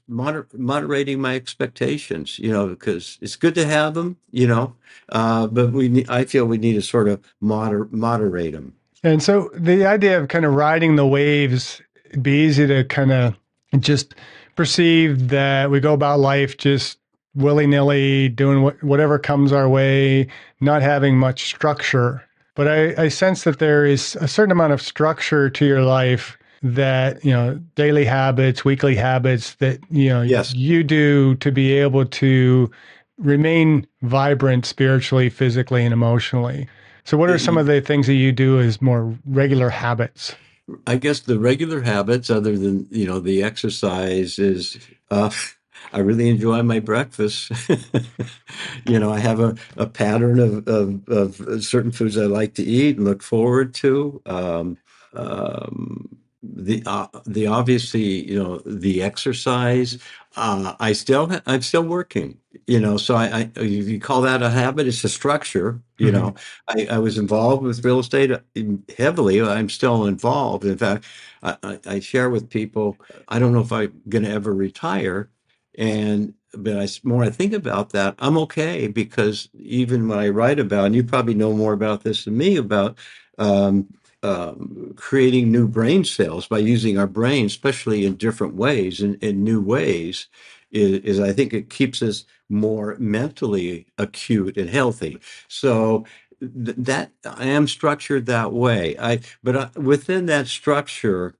Speaker 2: moderating my expectations, because it's good to have them, but I feel we need to sort of moderate them.
Speaker 1: And so the idea of kind of riding the waves, it'd be easy to kind of just perceive that we go about life just willy nilly, doing whatever comes our way, not having much structure. But I sense that there is a certain amount of structure to your life, that, daily habits, weekly habits that,
Speaker 2: Yes.
Speaker 1: you do to be able to remain vibrant spiritually, physically, and emotionally. So, what are some of the things that you do as more regular habits?
Speaker 2: I guess the regular habits, other than, the exercise, is uh, I really enjoy my breakfast. I have a pattern of certain foods I like to eat and look forward to. The obviously, the exercise. I'm still working. So if you call that a habit, it's a structure.
Speaker 1: Hmm.
Speaker 2: I was involved with real estate heavily. I'm still involved. In fact, I share with people, I don't know if I'm going to ever retire. But more I think about that, I'm okay, because even when I write about, and you probably know more about this than me, about um, creating new brain cells by using our brain, especially in different ways, in new ways, is I think it keeps us more mentally acute and healthy. So that I am structured that way. But within that structure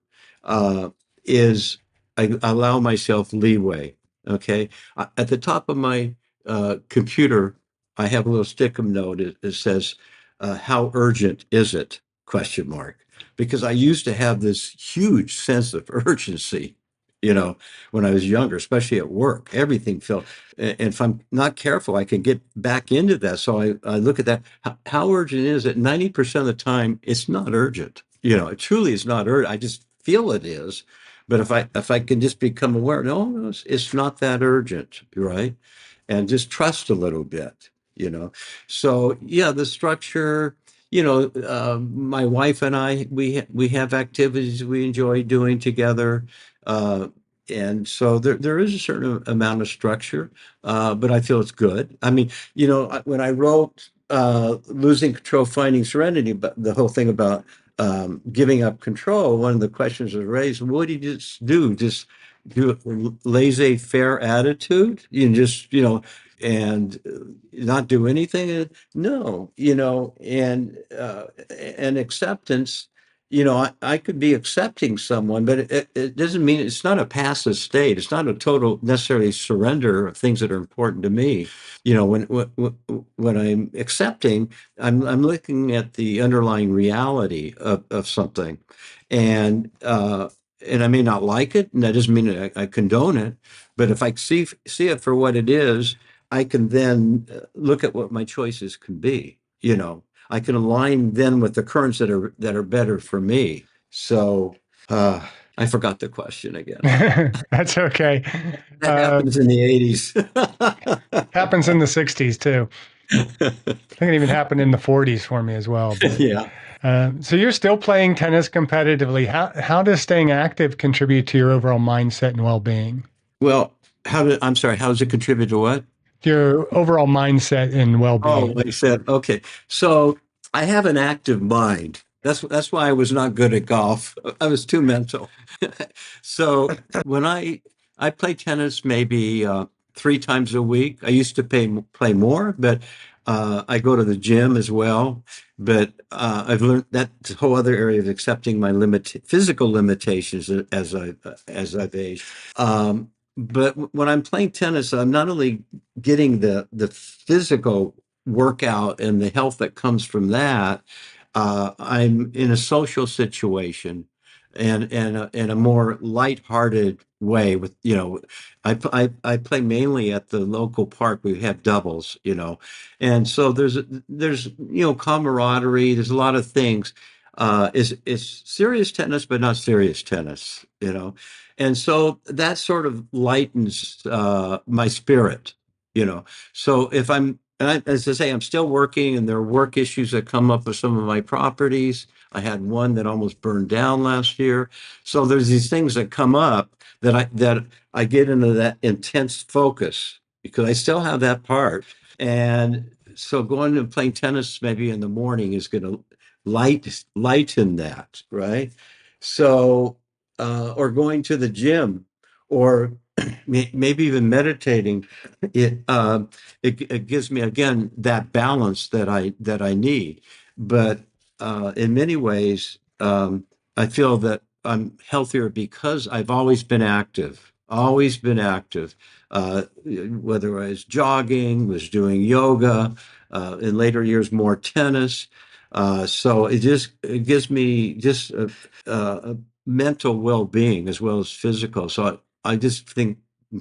Speaker 2: uh, is I allow myself leeway. Okay, at the top of my computer, I have a little stick-em note. It says, "How urgent is it?" Question mark. Because I used to have this huge sense of urgency, when I was younger, especially at work. Everything felt, and if I'm not careful, I can get back into that. So I look at that. How urgent is it? 90% of the time, it's not urgent. It truly is not urgent. I just feel it is. But if I can just become aware, no, it's not that urgent, right? And just trust a little bit, So yeah, the structure, my wife and I, we have activities we enjoy doing together. Uh, and so there is a certain amount of structure, but I feel it's good. I mean, when I wrote Losing Control, Finding Serenity, but the whole thing about giving up control, one of the questions was raised, what do you just do? Just do a laissez-faire attitude? You just, and not do anything? No, and acceptance I could be accepting someone, but it doesn't mean it's not a passive state. It's not a total necessarily surrender of things that are important to me. When I'm accepting, I'm looking at the underlying reality of something, and and I may not like it, and that doesn't mean I condone it. But if I see it for what it is, I can then look at what my choices can be. I can align then with the currents that are better for me. So uh, I forgot the question again.
Speaker 1: That's okay.
Speaker 2: That
Speaker 1: Uh,
Speaker 2: happens in the 80s.
Speaker 1: happens in the 60s too. I think it even happened in the 40s for me as well. But
Speaker 2: Yeah.
Speaker 1: so you're still playing tennis competitively. How does staying active contribute to your overall mindset and well-being?
Speaker 2: Well, I'm sorry, how does it contribute to what?
Speaker 1: Your overall mindset and
Speaker 2: Oh,
Speaker 1: well-being.
Speaker 2: like I said, okay. So I have an active mind. That's why I was not good at golf. I was too mental. So when I play tennis maybe 3 times a week. I used to play more, but I go to the gym as well. But I've learned that whole other area of accepting my physical limitations as I've aged. But when I'm playing tennis, I'm not only getting the physical workout and the health that comes from that. I'm in a social situation and in a more lighthearted way with I play mainly at the local park. We have doubles, and so there's camaraderie. There's a lot of things. It's serious tennis, but not serious tennis, and so that sort of lightens my spirit, you know. So if as I say, I'm still working, and there are work issues that come up with some of my properties. I had one that almost burned down last year. So there's these things that come up that I get into that intense focus because I still have that part. And so going and playing tennis maybe in the morning is going to lighten that, right? So or going to the gym or maybe even meditating, it gives me again that balance that I need. But in many ways, I feel that I'm healthier because I've always been active. Whether I was jogging, was doing yoga, in later years more tennis. So it gives me just a mental well-being as well as physical. So I just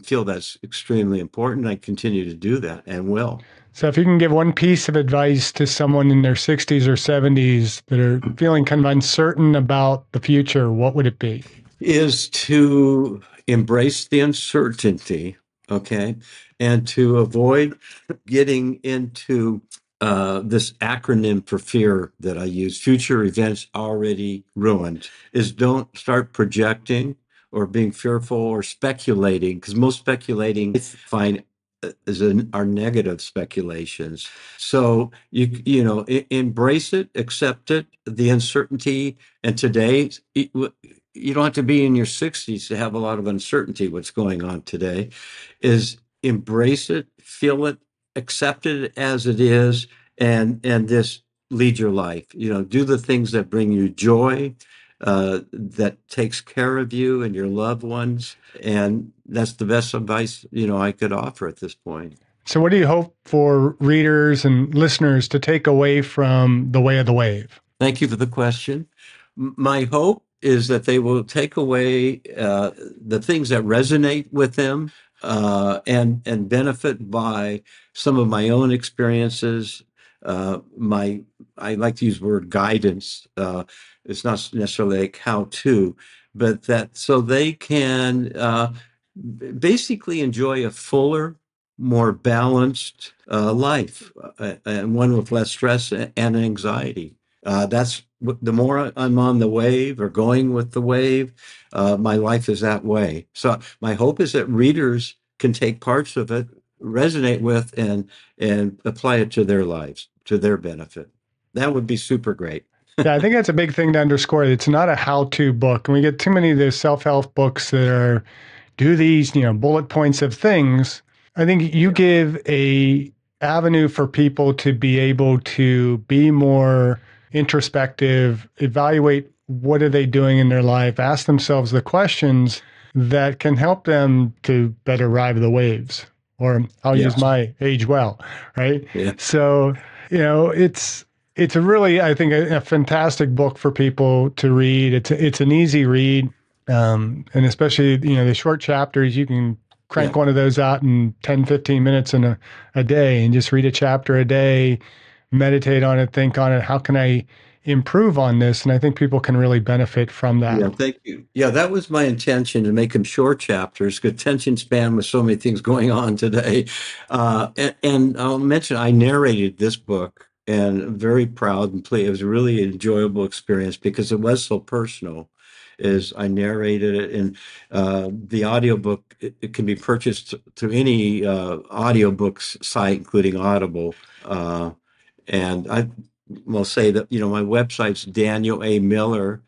Speaker 2: feel that's extremely important. I continue to do that and will.
Speaker 1: So if you can give one piece of advice to someone in their 60s or 70s that are feeling kind of uncertain about the future, what would it be?
Speaker 2: Is to embrace the uncertainty, okay, and to avoid getting into this acronym for fear that I use, future events already ruined, is don't start projecting or being fearful or speculating, because most speculating I find are negative speculations. So embrace it, accept it, the uncertainty. And today, you don't have to be in your 60s to have a lot of uncertainty what's going on today. Is embrace it, feel it, accept it as it is, and this lead your life. Do the things that bring you joy, that takes care of you and your loved ones. And that's the best advice, I could offer at this point.
Speaker 1: So what do you hope for readers and listeners to take away from The Way of the Wave?
Speaker 2: Thank you for the question. My hope is that they will take away the things that resonate with them, and benefit by some of my own experiences. My I like to use the word guidance. It's not necessarily like how to, but that so they can basically enjoy a fuller, more balanced life, and one with less stress and anxiety. That's the more I'm on the wave or going with the wave, my life is that way. So my hope is that readers can take parts of it, resonate with, and apply it to their lives, to their benefit. That would be super great.
Speaker 1: Yeah, I think that's a big thing to underscore. It's not a how-to book. And we get too many of those self-help books that are do these, bullet points of things. I think you
Speaker 2: Yeah.
Speaker 1: give a avenue for people to be able to be more introspective, evaluate what are they doing in their life, ask themselves the questions that can help them to better ride the waves. Or I'll use
Speaker 2: Yes.
Speaker 1: my age well, right?
Speaker 2: Yeah.
Speaker 1: So, it's a really, I think, a fantastic book for people to read. It's an easy read, and especially the short chapters. You can
Speaker 2: Yeah.
Speaker 1: crank one of those out in 10, 15 minutes in a day and just read a chapter a day, meditate on it, think on it. How can I improve on this? And I think people can really benefit from
Speaker 2: Yeah,
Speaker 1: that.
Speaker 2: thank you. Yeah, that was my intention to make them short chapters. Good attention span with so many things going on today. And I'll mention I narrated this book and I'm very proud and pleased. It was a really enjoyable experience because it was so personal. Is I narrated it and the audiobook it can be purchased through any audiobooks site, including Audible. And I will say that, my website's Daniel A. Miller,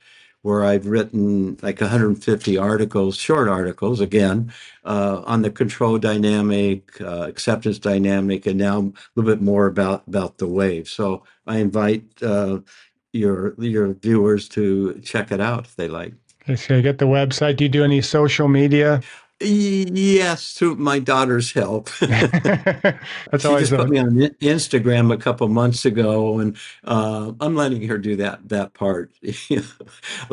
Speaker 2: where I've written like 150 articles, short articles, again, on the control dynamic, acceptance dynamic, and now a little bit more about the wave. So I invite your viewers to check it out if they like.
Speaker 1: Okay, so you get the website. Do you do any social media?
Speaker 2: Yes, through my daughter's help.
Speaker 1: That's
Speaker 2: She
Speaker 1: always
Speaker 2: just put
Speaker 1: a
Speaker 2: me on Instagram a couple months ago, and I'm letting her do that part. A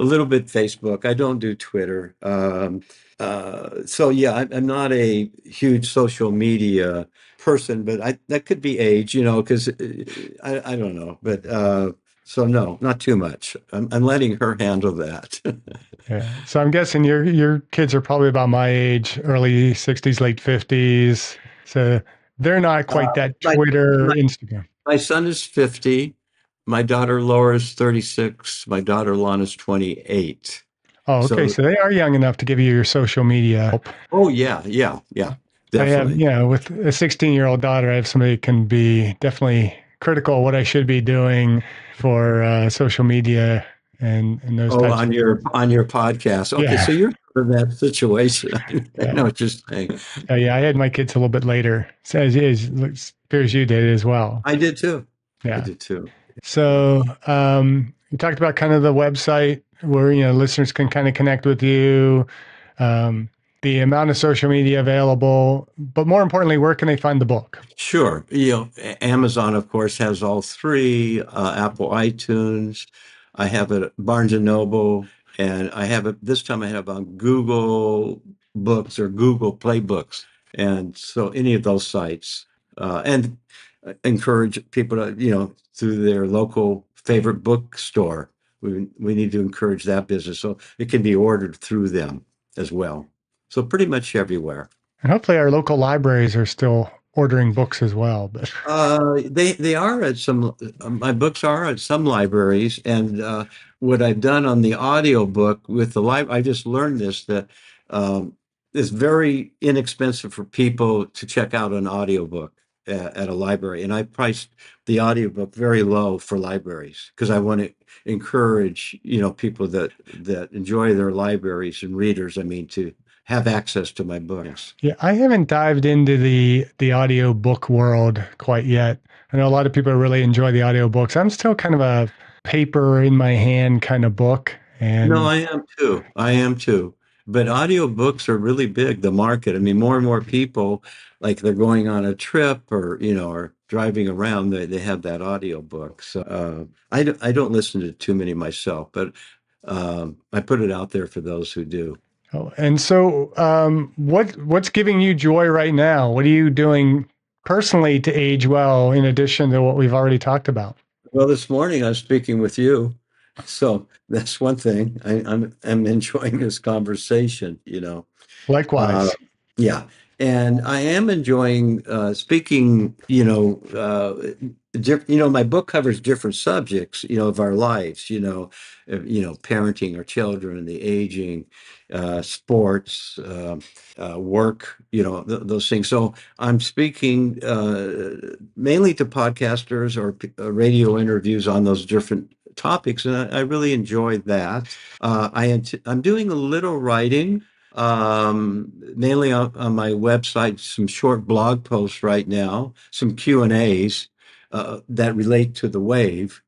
Speaker 2: little bit Facebook. I don't do Twitter. So yeah, I'm not a huge social media person, but that could be age, because I don't know, but so no, not too much. I'm letting her handle that.
Speaker 1: yeah. So I'm guessing your kids are probably about my age, early 60s, late 50s. So they're not
Speaker 2: Uh,
Speaker 1: quite that
Speaker 2: my,
Speaker 1: Twitter,
Speaker 2: my
Speaker 1: Instagram.
Speaker 2: My son is 50. My daughter Laura is 36. My daughter Lana is 28.
Speaker 1: Oh, okay.
Speaker 2: So,
Speaker 1: So they are young enough to give you your social media help.
Speaker 2: oh yeah, yeah, yeah,
Speaker 1: I have,
Speaker 2: definitely.
Speaker 1: with a 16-year-old daughter, I have somebody who can be definitely critical of what I should be doing for social media and those
Speaker 2: Oh,
Speaker 1: types
Speaker 2: on
Speaker 1: of
Speaker 2: your podcast. Okay,
Speaker 1: yeah.
Speaker 2: so you're in that situation. I know
Speaker 1: Yeah.
Speaker 2: what you're saying.
Speaker 1: Yeah. I had my kids a little bit later, so as appears you did as well.
Speaker 2: I did too. I
Speaker 1: Yeah.
Speaker 2: did too. Yeah.
Speaker 1: So you talked about kind of the website where listeners can kind of connect with you, um, the amount of social media available, but more importantly, where can they find the book?
Speaker 2: Sure. Amazon, of course, has all three, Apple iTunes. I have it at Barnes and Noble, and I have it this time I have on Google Books or Google Play Books. And so any of those sites, and encourage people to, through their local favorite bookstore. We need to encourage that business. So it can be ordered through them as well. So pretty much everywhere.
Speaker 1: And hopefully, our local libraries are still ordering books as well. But
Speaker 2: They are at some. My books are at some libraries, and what I've done on the audio book with the I just learned this that um, it's very inexpensive for people to check out an audiobook at a library, and I priced the audiobook very low for libraries because I want to encourage people that enjoy their libraries and readers. I mean to have access to my books.
Speaker 1: yeah, I haven't dived into the audio book world quite yet. I know a lot of people really enjoy the audiobooks. I'm still kind of a paper in my hand kind of book,
Speaker 2: No,
Speaker 1: and
Speaker 2: I am too. I am too. But audiobooks are really big, the market. I mean, more and more people, like they're going on a trip or, or driving around, they have that audiobook. So I don't listen to too many myself, but I put it out there for those who do.
Speaker 1: oh, and so what's giving you joy right now? What are you doing personally to age well, in addition to what we've already talked about?
Speaker 2: Well, this morning I was speaking with you. So that's one thing. I'm enjoying this conversation. Uh,
Speaker 1: Likewise.
Speaker 2: yeah, and I am enjoying speaking. My book covers different subjects. Of our lives. Parenting our children, the aging, sports, work. Those things. So I'm speaking mainly to podcasters or radio interviews on those different topics, and I really enjoy that. I'm doing a little writing mainly on my website, some short blog posts right now, some Q&As that relate to the wave.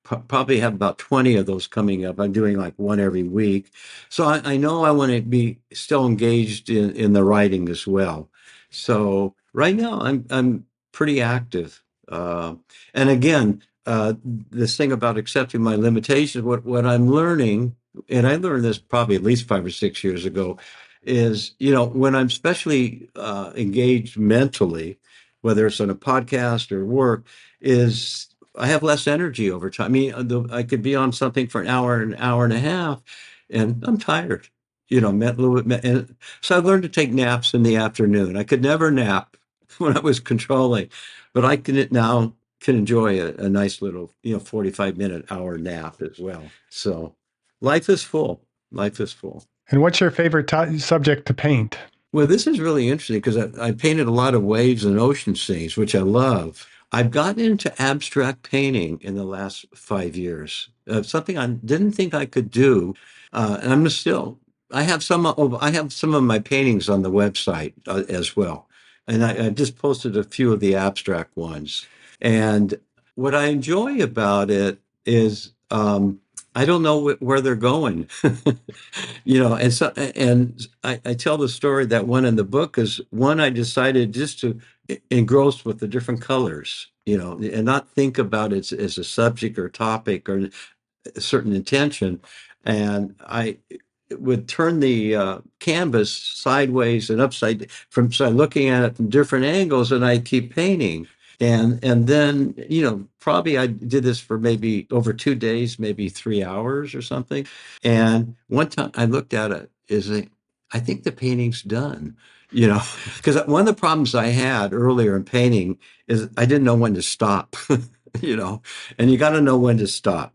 Speaker 2: Probably have about 20 of those coming up. I'm doing like one every week. So I know I want to be still engaged in the writing as well. So right now I'm pretty active. And again, this thing about accepting my limitations, what I'm learning, and I learned this probably at least 5 or 6 years ago, is, when I'm especially engaged mentally, whether it's on a podcast or work, is I have less energy over time. I mean, I could be on something for an hour and a half, and I'm tired, mentally. And so I've learned to take naps in the afternoon. I could never nap when I was controlling, but I can enjoy a nice little, 45-minute hour nap as well. So life is full. Life is full.
Speaker 1: And what's your favorite subject to paint?
Speaker 2: Well, this is really interesting because I painted a lot of waves and ocean scenes, which I love. I've gotten into abstract painting in the last 5 years, something I didn't think I could do, and I'm still. I have some of my paintings on the website as well, and I just posted a few of the abstract ones. And what I enjoy about it is I don't know where they're going. And I tell the story that one in the book is one I decided just to engross with the different colors, and not think about it as a subject or topic or a certain intention. And I would turn the canvas sideways and upside from so looking at it from different angles, and I keep painting. And then, probably I did this for maybe over 2 days, maybe 3 hours or something. And one time I looked at it, I think the painting's done, because one of the problems I had earlier in painting is I didn't know when to stop, you know, and you got to know when to stop,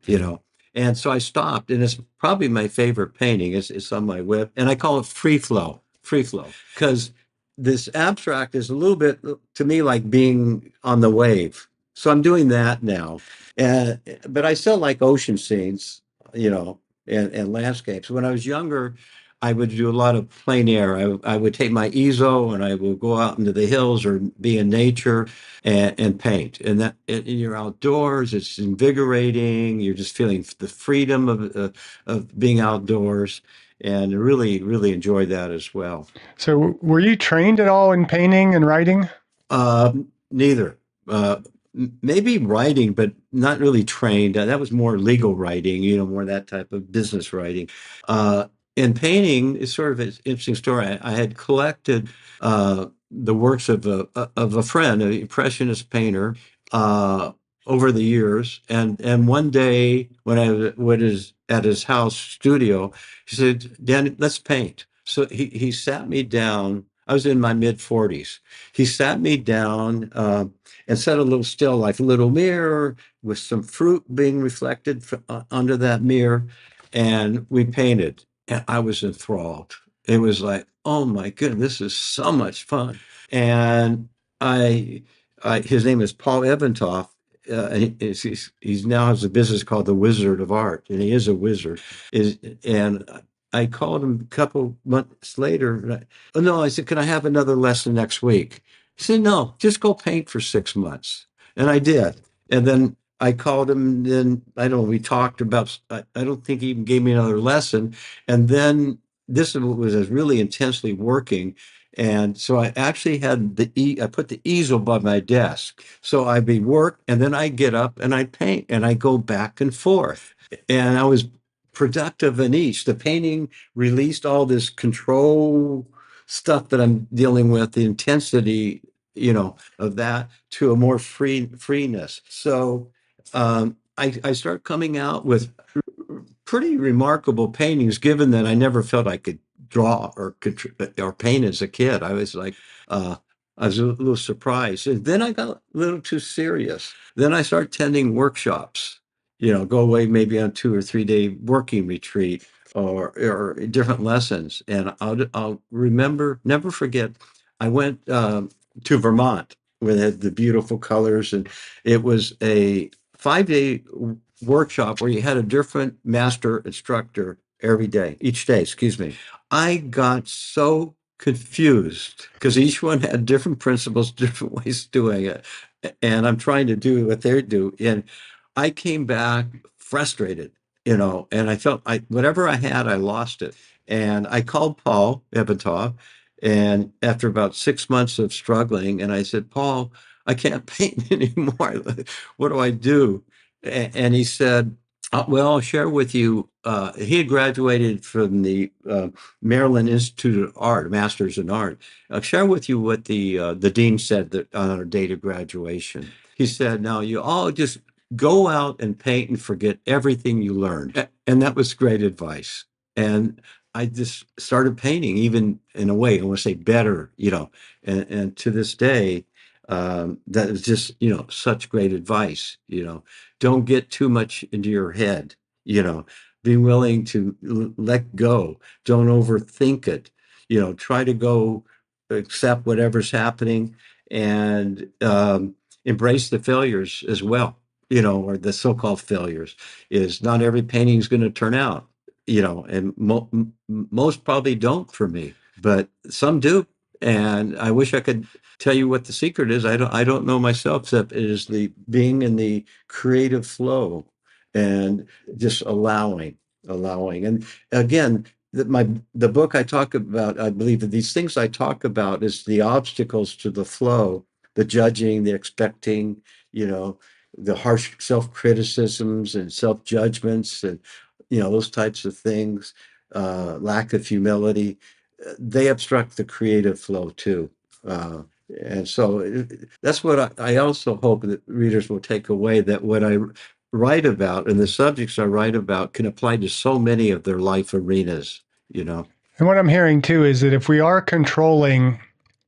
Speaker 2: And so I stopped, and it's probably my favorite painting. It's on my web, and I call it free flow, because this abstract is a little bit to me like being on the wave. So I'm doing that now, but I still like ocean scenes, and landscapes. When I was younger, I would do a lot of plein air. I would take my easel and I would go out into the hills or be in nature and paint. And you're outdoors. It's invigorating. You're just feeling the freedom of being outdoors, and really, really enjoy that as well.
Speaker 1: So, were you trained at all in painting and writing?
Speaker 2: Neither. Maybe writing, but not really trained. That was more legal writing, more that type of business writing. Uh, and painting is sort of an interesting story. I had collected the works of a friend, an impressionist painter, uh, over the years. And one day when I was at his house studio, he said, "Danny, let's paint." So he sat me down. I was in my mid 40s. He sat me down and set a little still life, a little mirror with some fruit being reflected under that mirror. And we painted. And I was enthralled. It was like, oh my goodness, this is so much fun. And I, his name is Paul Eventoff. He's now has a business called the Wizard of Art, and he is a wizard. And I called him a couple months later. Oh, no, I said, can I have another lesson next week? He said, no, just go paint for 6 months. And I did. And then I called him. Then I don't know. We talked about. I don't think he even gave me another lesson. And then this was really intensely working. And so I actually had I put the easel by my desk. So I'd be work, and then I get up and I paint, and I go back and forth. And I was productive in each. The painting released all this control stuff that I'm dealing with, the intensity, of that to a more freeness. So I start coming out with pretty remarkable paintings, given that I never felt I could draw or paint as a kid. I was like, I was a little surprised. And then I got a little too serious. Then I started attending workshops, go away maybe on 2 or 3 day working retreat or different lessons. And I'll remember, never forget, I went to Vermont where they had the beautiful colors. And it was a 5 day workshop where you had a different master instructor each day, excuse me. I got so confused because each one had different principles, different ways of doing it. And I'm trying to do what they do. And I came back frustrated, and I felt whatever I had, I lost it. And I called Paul Ebentov, and after about 6 months of struggling, and I said, Paul, I can't paint anymore. What do I do? And he said, well, I'll share with you. He had graduated from the Maryland Institute of Art, Master's in Art. I'll share with you what the dean said that on our date of graduation. He said, now you all just go out and paint and forget everything you learned. And that was great advice. And I just started painting, even in a way, I want to say better, and to this day, that is just, such great advice, don't get too much into your head, be willing to let go, don't overthink it, try to go accept whatever's happening and embrace the failures as well, or the so-called failures. Is not every painting is going to turn out, and most probably don't for me, but some do. And I wish I could tell you what the secret is. I don't know myself, except it is the being in the creative flow and just allowing. And again, the book I talk about, I believe that these things I talk about is the obstacles to the flow, the judging, the expecting, the harsh self-criticisms and self-judgments and, those types of things, lack of humility, they obstruct the creative flow too. And so that's what I also hope that readers will take away, that what I write about and the subjects I write about can apply to so many of their life arenas,
Speaker 1: And what I'm hearing too is that if we are controlling,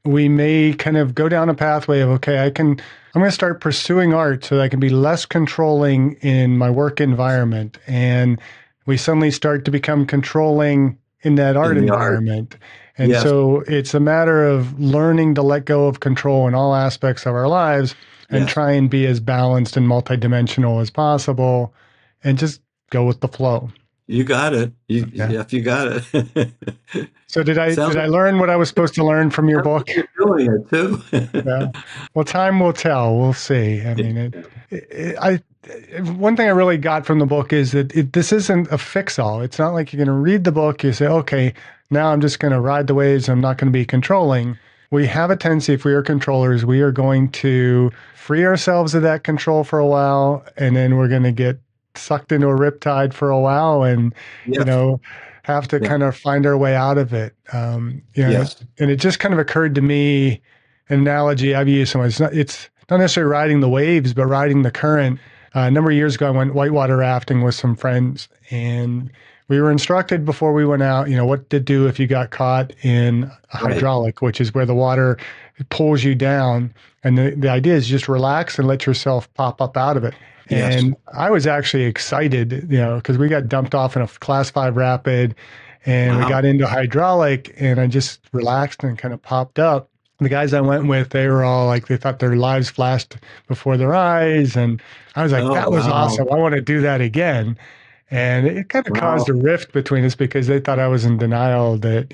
Speaker 1: we may kind of go down a pathway of, okay, I'm going to start pursuing art so that I can be less controlling in my work environment. And we suddenly start to become controlling in that art
Speaker 2: in the art.
Speaker 1: environment. And
Speaker 2: Yes,
Speaker 1: so it's a matter of learning to let go of control in all aspects of our lives and
Speaker 2: yes,
Speaker 1: try and be as balanced and multidimensional as possible and just go with the flow.
Speaker 2: you got it.
Speaker 1: Yeah.
Speaker 2: Yep, you got it.
Speaker 1: So did I
Speaker 2: Sounds
Speaker 1: did
Speaker 2: like,
Speaker 1: I learn what I was supposed to learn from your
Speaker 2: sounds like
Speaker 1: book?
Speaker 2: you're doing it
Speaker 1: Yeah.
Speaker 2: too.
Speaker 1: Well, time will tell. We'll see. I mean, one thing I really got from the book is that this isn't a fix-all. It's not like you're going to read the book, you say, okay, now I'm just going to ride the waves. I'm not going to be controlling. We have a tendency, if we are controllers, we are going to free ourselves of that control for a while, and then we're going to get sucked into a riptide for a while, and you
Speaker 2: Yes,
Speaker 1: know, have to
Speaker 2: yeah,
Speaker 1: kind of find our way out of it.
Speaker 2: yes,
Speaker 1: And it just kind of occurred to me, an analogy I've used so much. It's not necessarily riding the waves, but riding the current. A number of years ago, I went whitewater rafting with some friends, and we were instructed before we went out, what to do if you got caught in a
Speaker 2: right.
Speaker 1: hydraulic, which is where the water pulls you down. And the idea is just relax and let yourself pop up out of it.
Speaker 2: Yes.
Speaker 1: And I was actually excited, because we got dumped off in a class 5 rapid and we
Speaker 2: Wow.
Speaker 1: got into hydraulic, and I just relaxed and kind of popped up. The guys I went with, they were all like, they thought their lives flashed before their eyes. And I was like,
Speaker 2: Oh,
Speaker 1: that was
Speaker 2: wow.
Speaker 1: awesome. I want to do that again. And it kind of caused
Speaker 2: Wow.
Speaker 1: a rift between us because they thought I was in denial that,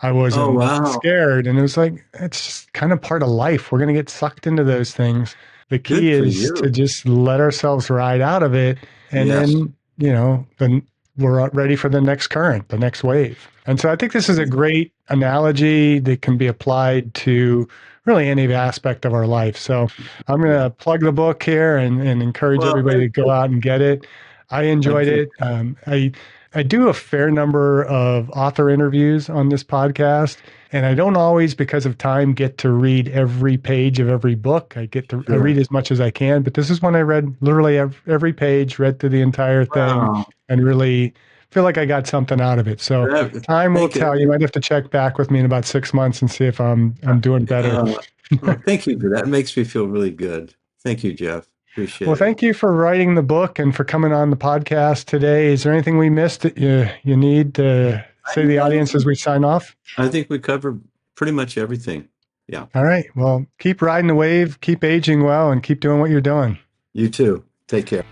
Speaker 1: I
Speaker 2: Oh,
Speaker 1: wasn't
Speaker 2: wow.
Speaker 1: scared. And it was like, it's just kind of part of life. We're going to get sucked into those things. The key
Speaker 2: Good for
Speaker 1: is to
Speaker 2: you.
Speaker 1: just let ourselves ride out of it. And
Speaker 2: Yes.
Speaker 1: then, then we're ready for the next current, the next wave. And so I think this is a great analogy that can be applied to really any aspect of our life. So I'm going
Speaker 2: Yeah.
Speaker 1: to plug the book here and encourage
Speaker 2: Well,
Speaker 1: everybody to
Speaker 2: thank
Speaker 1: go
Speaker 2: you.
Speaker 1: out and get it. I enjoyed
Speaker 2: Thank you.
Speaker 1: it. I do a fair number of author interviews on this podcast, and I don't always, because of time, get to read every page of every book. I read
Speaker 2: Sure.
Speaker 1: as much as I can, but this is one I read literally every page, read through the entire thing,
Speaker 2: Wow.
Speaker 1: and really feel like I got something out of it. So time will
Speaker 2: Thank
Speaker 1: tell. You
Speaker 2: you.
Speaker 1: might have to check back with me in about 6 months and see if I'm doing better.
Speaker 2: Uh, well, thank you for that. It makes me feel really good. Thank you, Jeff.
Speaker 1: Well,
Speaker 2: Appreciate it.
Speaker 1: thank you for writing the book and for coming on the podcast today. Is there anything we missed that you need to say to the audience as we sign off?
Speaker 2: I think we covered pretty much everything. Yeah.
Speaker 1: All right. Well, keep riding the wave, keep aging well, and keep doing what you're doing.
Speaker 2: You too. Take care.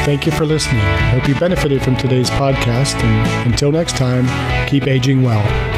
Speaker 1: Thank you for listening. I hope you benefited from today's podcast. And until next time, keep aging well.